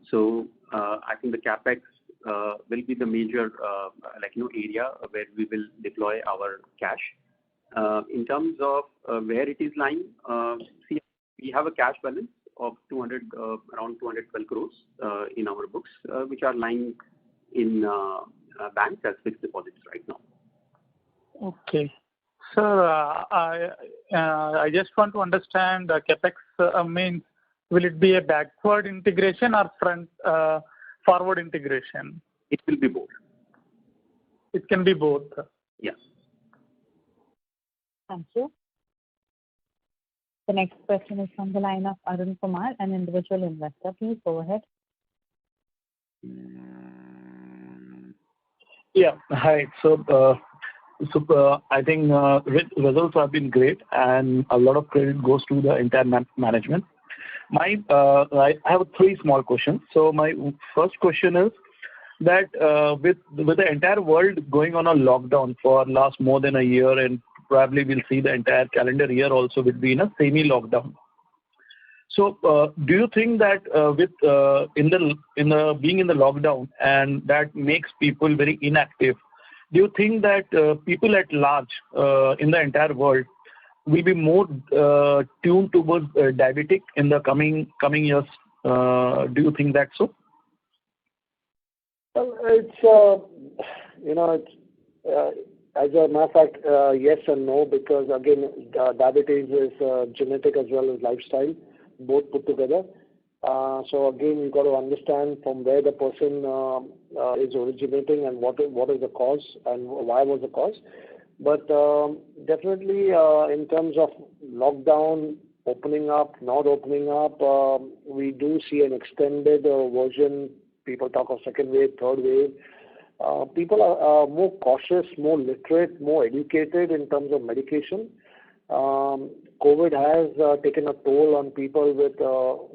So I think the capex will be the major area where we will deploy our cash. In terms of where it is lying, see, we have a cash balance of around 212 crores in our books, which are lying in banks as fixed deposits right now. Okay. Sir, I just want to understand the capex means, will it be a backward integration or forward integration? It will be both. It can be both. Yeah. Thank you. The next question is from the line of Arun Kumar, an individual investor. Please go ahead. Yeah. Hi. So I think results have been great, and a lot of credit goes to the entire management. I have three small questions. So my first question is that with the entire world going on a lockdown for last more than a year, and probably we'll see the entire calendar year also will be in a semi-lockdown. So do you think that with being in the lockdown and that makes people very inactive, do you think that people at large in the entire world will be more tuned towards diabetic in the coming years? Do you think that's so? Well, it's as a matter of fact, yes and no, because again, diabetes is genetic as well as lifestyle, both put together. So again, you've got to understand from where the person is originating and what is the cause and why was the cause. But definitely in terms of lockdown, opening up, not opening up, we do see an extended version. People talk of second wave, third wave. People are more cautious, more literate, more educated in terms of medication. COVID has taken a toll on people with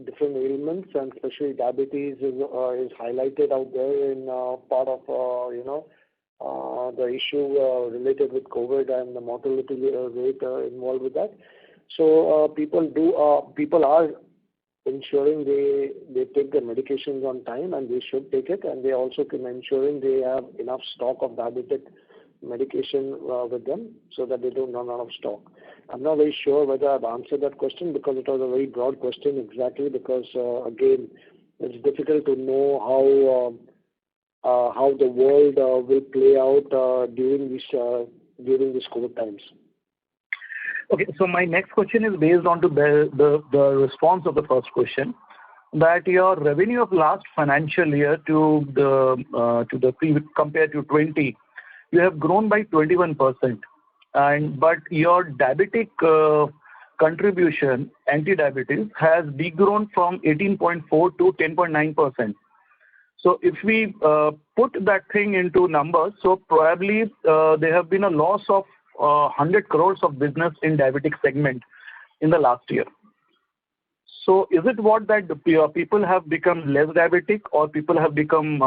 different ailments, and especially diabetes is highlighted out there in part of the issue related with COVID and the mortality rate involved with that. So people are ensuring they take the medications on time, and they should take it, and they also can ensuring they have enough stock of diabetic medication with them so that they don't run out of stock. I'm not very sure whether I've answered that question because it was a very broad question exactly because again it's difficult to know how the world will play out during this COVID times. Okay, so my next question is based on the response of the first question, that your revenue of last financial year to the previous compared to 20, you have grown by 21%, but your diabetic contribution, anti-diabetes, has degrown from 18.4 to 10.9%. So if we put that thing into numbers, so probably there have been a loss of 100 crores of business in diabetic segment in the last year. So is it what that people have become less diabetic, or people have become,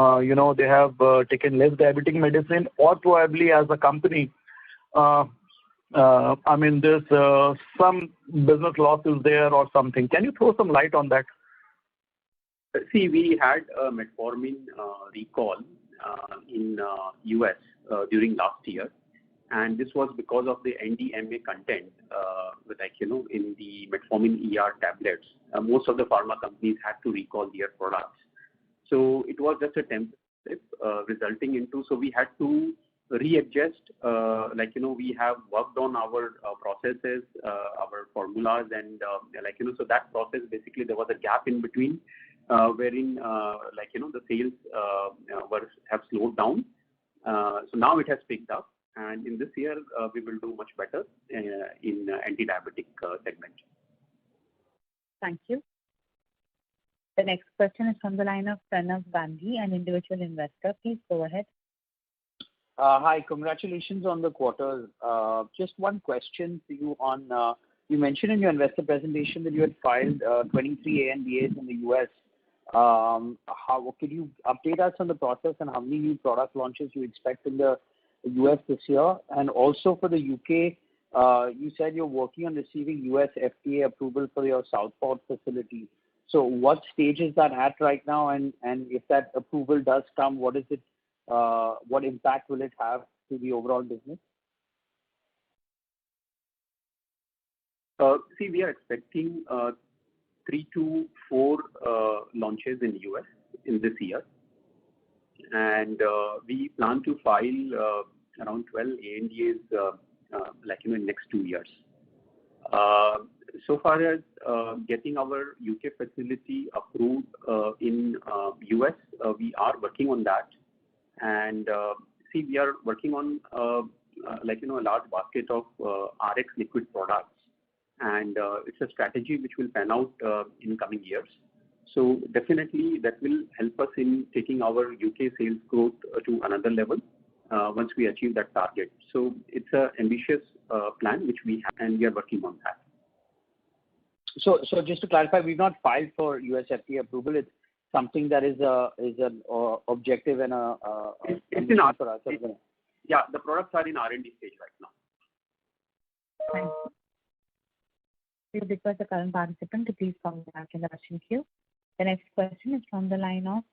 they have taken less diabetic medicine, or probably as a company, there's some business losses there or something. Can you throw some light on that? See, we had a metformin recall in US during last year. And this was because of the NDMA content, in the metformin ER tablets. Most of the pharma companies had to recall their products. So it was just a temporary resulting into, so we had to readjust. We have worked on our processes, our formulas, and so that process basically there was a gap in between, wherein the sales have slowed down. So now it has picked up, and in this year we will do much better in anti-diabetic segment. Thank you. The next question is from the line of Pranav Gandhi, an individual investor. Please go ahead. Hi, congratulations on the quarter. Just one question for you on, you mentioned in your investor presentation that you had filed 23 ANDAs in the US. Could you update us on the process and how many new product launches you expect in the US this year? And also for the UK, you said you're working on receiving US FDA approval for your Southport facility. So what stage is that at right now? And if that approval does come, what impact will it have to the overall business? We are expecting 3 to 4 launches in US in this year, and we plan to file around 12 ANDAs in next 2 years. So far as getting our UK facility approved in US, we are working on that, and we are working on a large basket of RX liquid products, and it's a strategy which will pan out in coming years. So definitely that will help us in taking our UK sales growth to another level once we achieve that target. So it's an ambitious plan which we have, and we are working on that. So just to clarify, we've not filed for US FDA approval. It's something that is an objective and it's in our, for us. The products are in R&D stage right now. Thank you. We request the current participant to please come back in the question queue. The next question is from the line of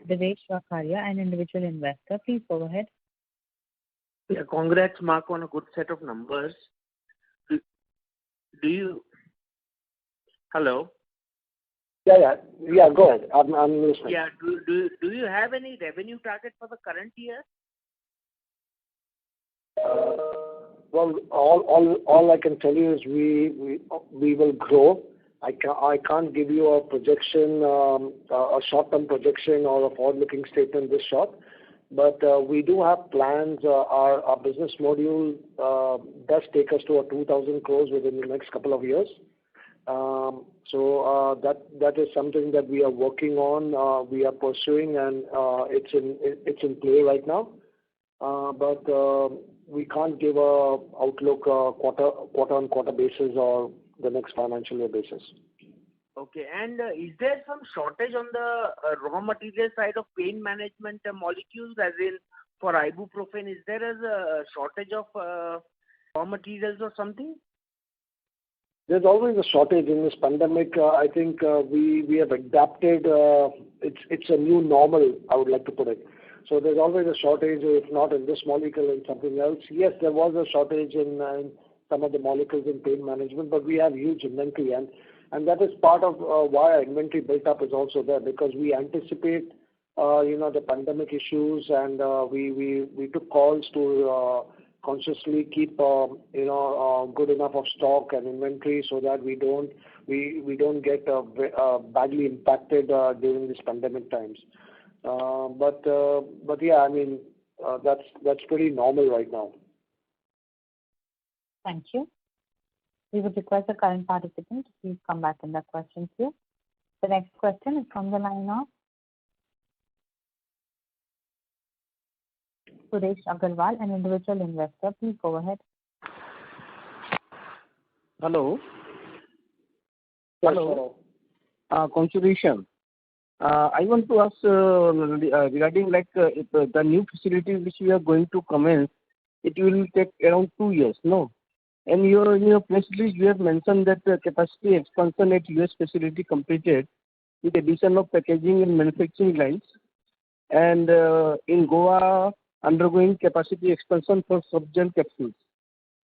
Devesh Vakharia, an individual investor. Please go ahead. Yeah, congrats, Mark, on a good set of numbers. Do you... Hello? Yeah, go ahead. I'm listening. Yeah, do you have any revenue target for the current year? Well, all I can tell you is we will grow. I can't give you a projection, a short-term projection or a forward-looking statement this short, but we do have plans. Our business module does take us to 2,000 crores within the next couple of years. So that is something that we are working on, we are pursuing, and it's in play right now. But we can't give a outlook quarter-on-quarter basis or the next financial year basis. Okay, and is there some shortage on the raw material side of pain management molecules, as in for ibuprofen? Is there a shortage of raw materials or something? There's always a shortage in this pandemic. I think we have adapted. It's a new normal, I would like to put it. So there's always a shortage, if not in this molecule, in something else. Yes, there was a shortage in some of the molecules in pain management, but we have huge inventory, and that is part of why our inventory built up is also there, because we anticipate the pandemic issues, and we took calls to consciously keep good enough of stock and inventory so that we don't get badly impacted during these pandemic times. But yeah, I mean that's pretty normal right now. Thank you. We would request the current participant to please come back in the question queue. The next question is from the line of Suresh Agarwal, an individual investor. Please go ahead. Hello. Yes, hello. Congratulations. I want to ask regarding if the new facility which we are going to commence, it will take around 2 years, no? And in your press release, you have mentioned that the capacity expansion at US facility completed with addition of packaging and manufacturing lines, and in Goa undergoing capacity expansion for softgel capsules.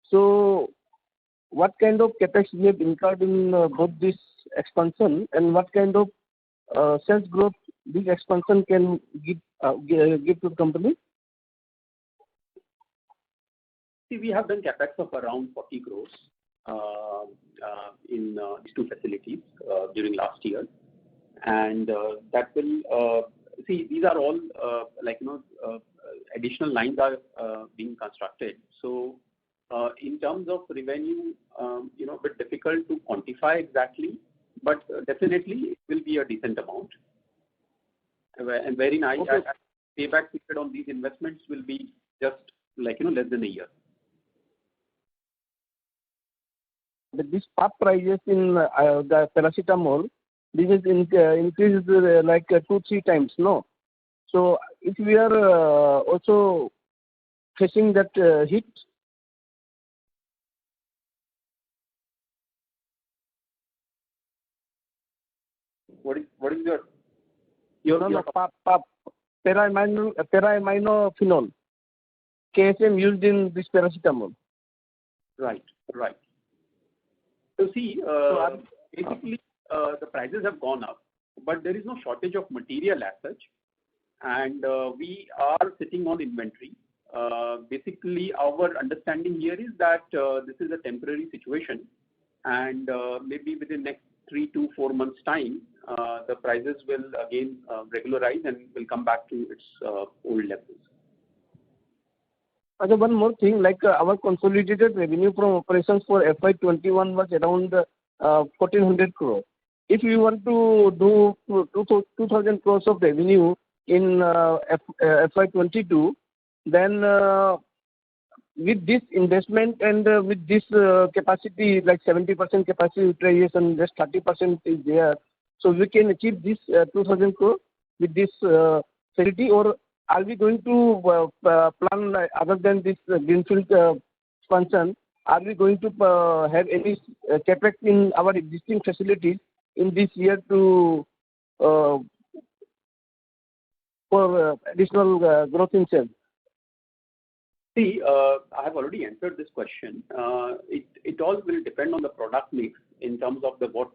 So, what kind of capex we have incurred in both this expansion, and what kind of sales growth this expansion can give to the company? See, we have done CapEx of around 40 crores in these two facilities during last year. And that will, see, these are all additional lines are being constructed. So in terms of revenue, a bit difficult to quantify exactly, but definitely it will be a decent amount. And very nice. Okay. Payback period on these investments will be just less than a year. But this pump prices in the paracetamol, this is increased 2-3 times, no? So if we are also facing that hit. What is your Para-aminophenol, KSM used in this paracetamol. Right. So see, basically the prices have gone up, but there is no shortage of material as such, and we are sitting on inventory. Basically, our understanding here is that this is a temporary situation, and maybe within next 3 to 4 months' time, the prices will again regularize and will come back to its old levels. Okay, one more thing, our consolidated revenue from operations for FY21 was around 1,400 crores. If we want to do 2,000 crores of revenue in FY22, then with this investment and with this capacity, 70% capacity utilization, just 30% is there, so we can achieve this 2,000 crores with this facility, or are we going to plan other than this greenfield expansion? Are we going to have any capex in our existing facilities in this year to for additional growth in sales? See, I have already answered this question. It all will depend on the product mix in terms of what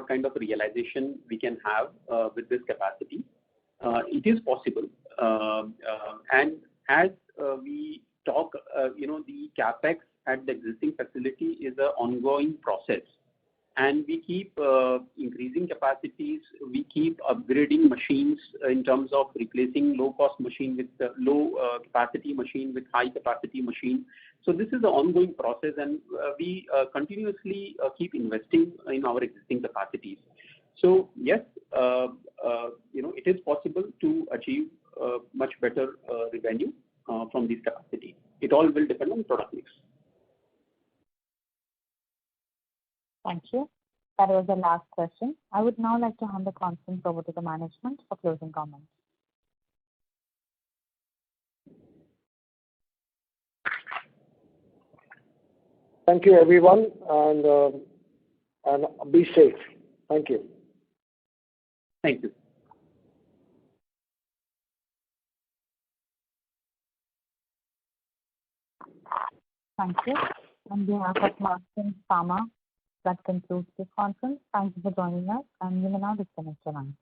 kind of realization we can have with this capacity. It is possible, and as we talk, the capex at the existing facility is an ongoing process, and we keep increasing capacities. We keep upgrading machines in terms of replacing low-cost machine with low-capacity machine with high-capacity machine. So this is an ongoing process, and we continuously keep investing in our existing capacities. So yes, it is possible to achieve much better revenue from these capacities. It all will depend on product mix. Thank you. That was the last question. I would now like to hand the conference over to the management for closing comments. Thank you, everyone, and be safe. Thank you. Thank you. Thank you. On behalf of Marksans Pharma, that concludes this conference. Thank you for joining us, and you may now disconnect your line.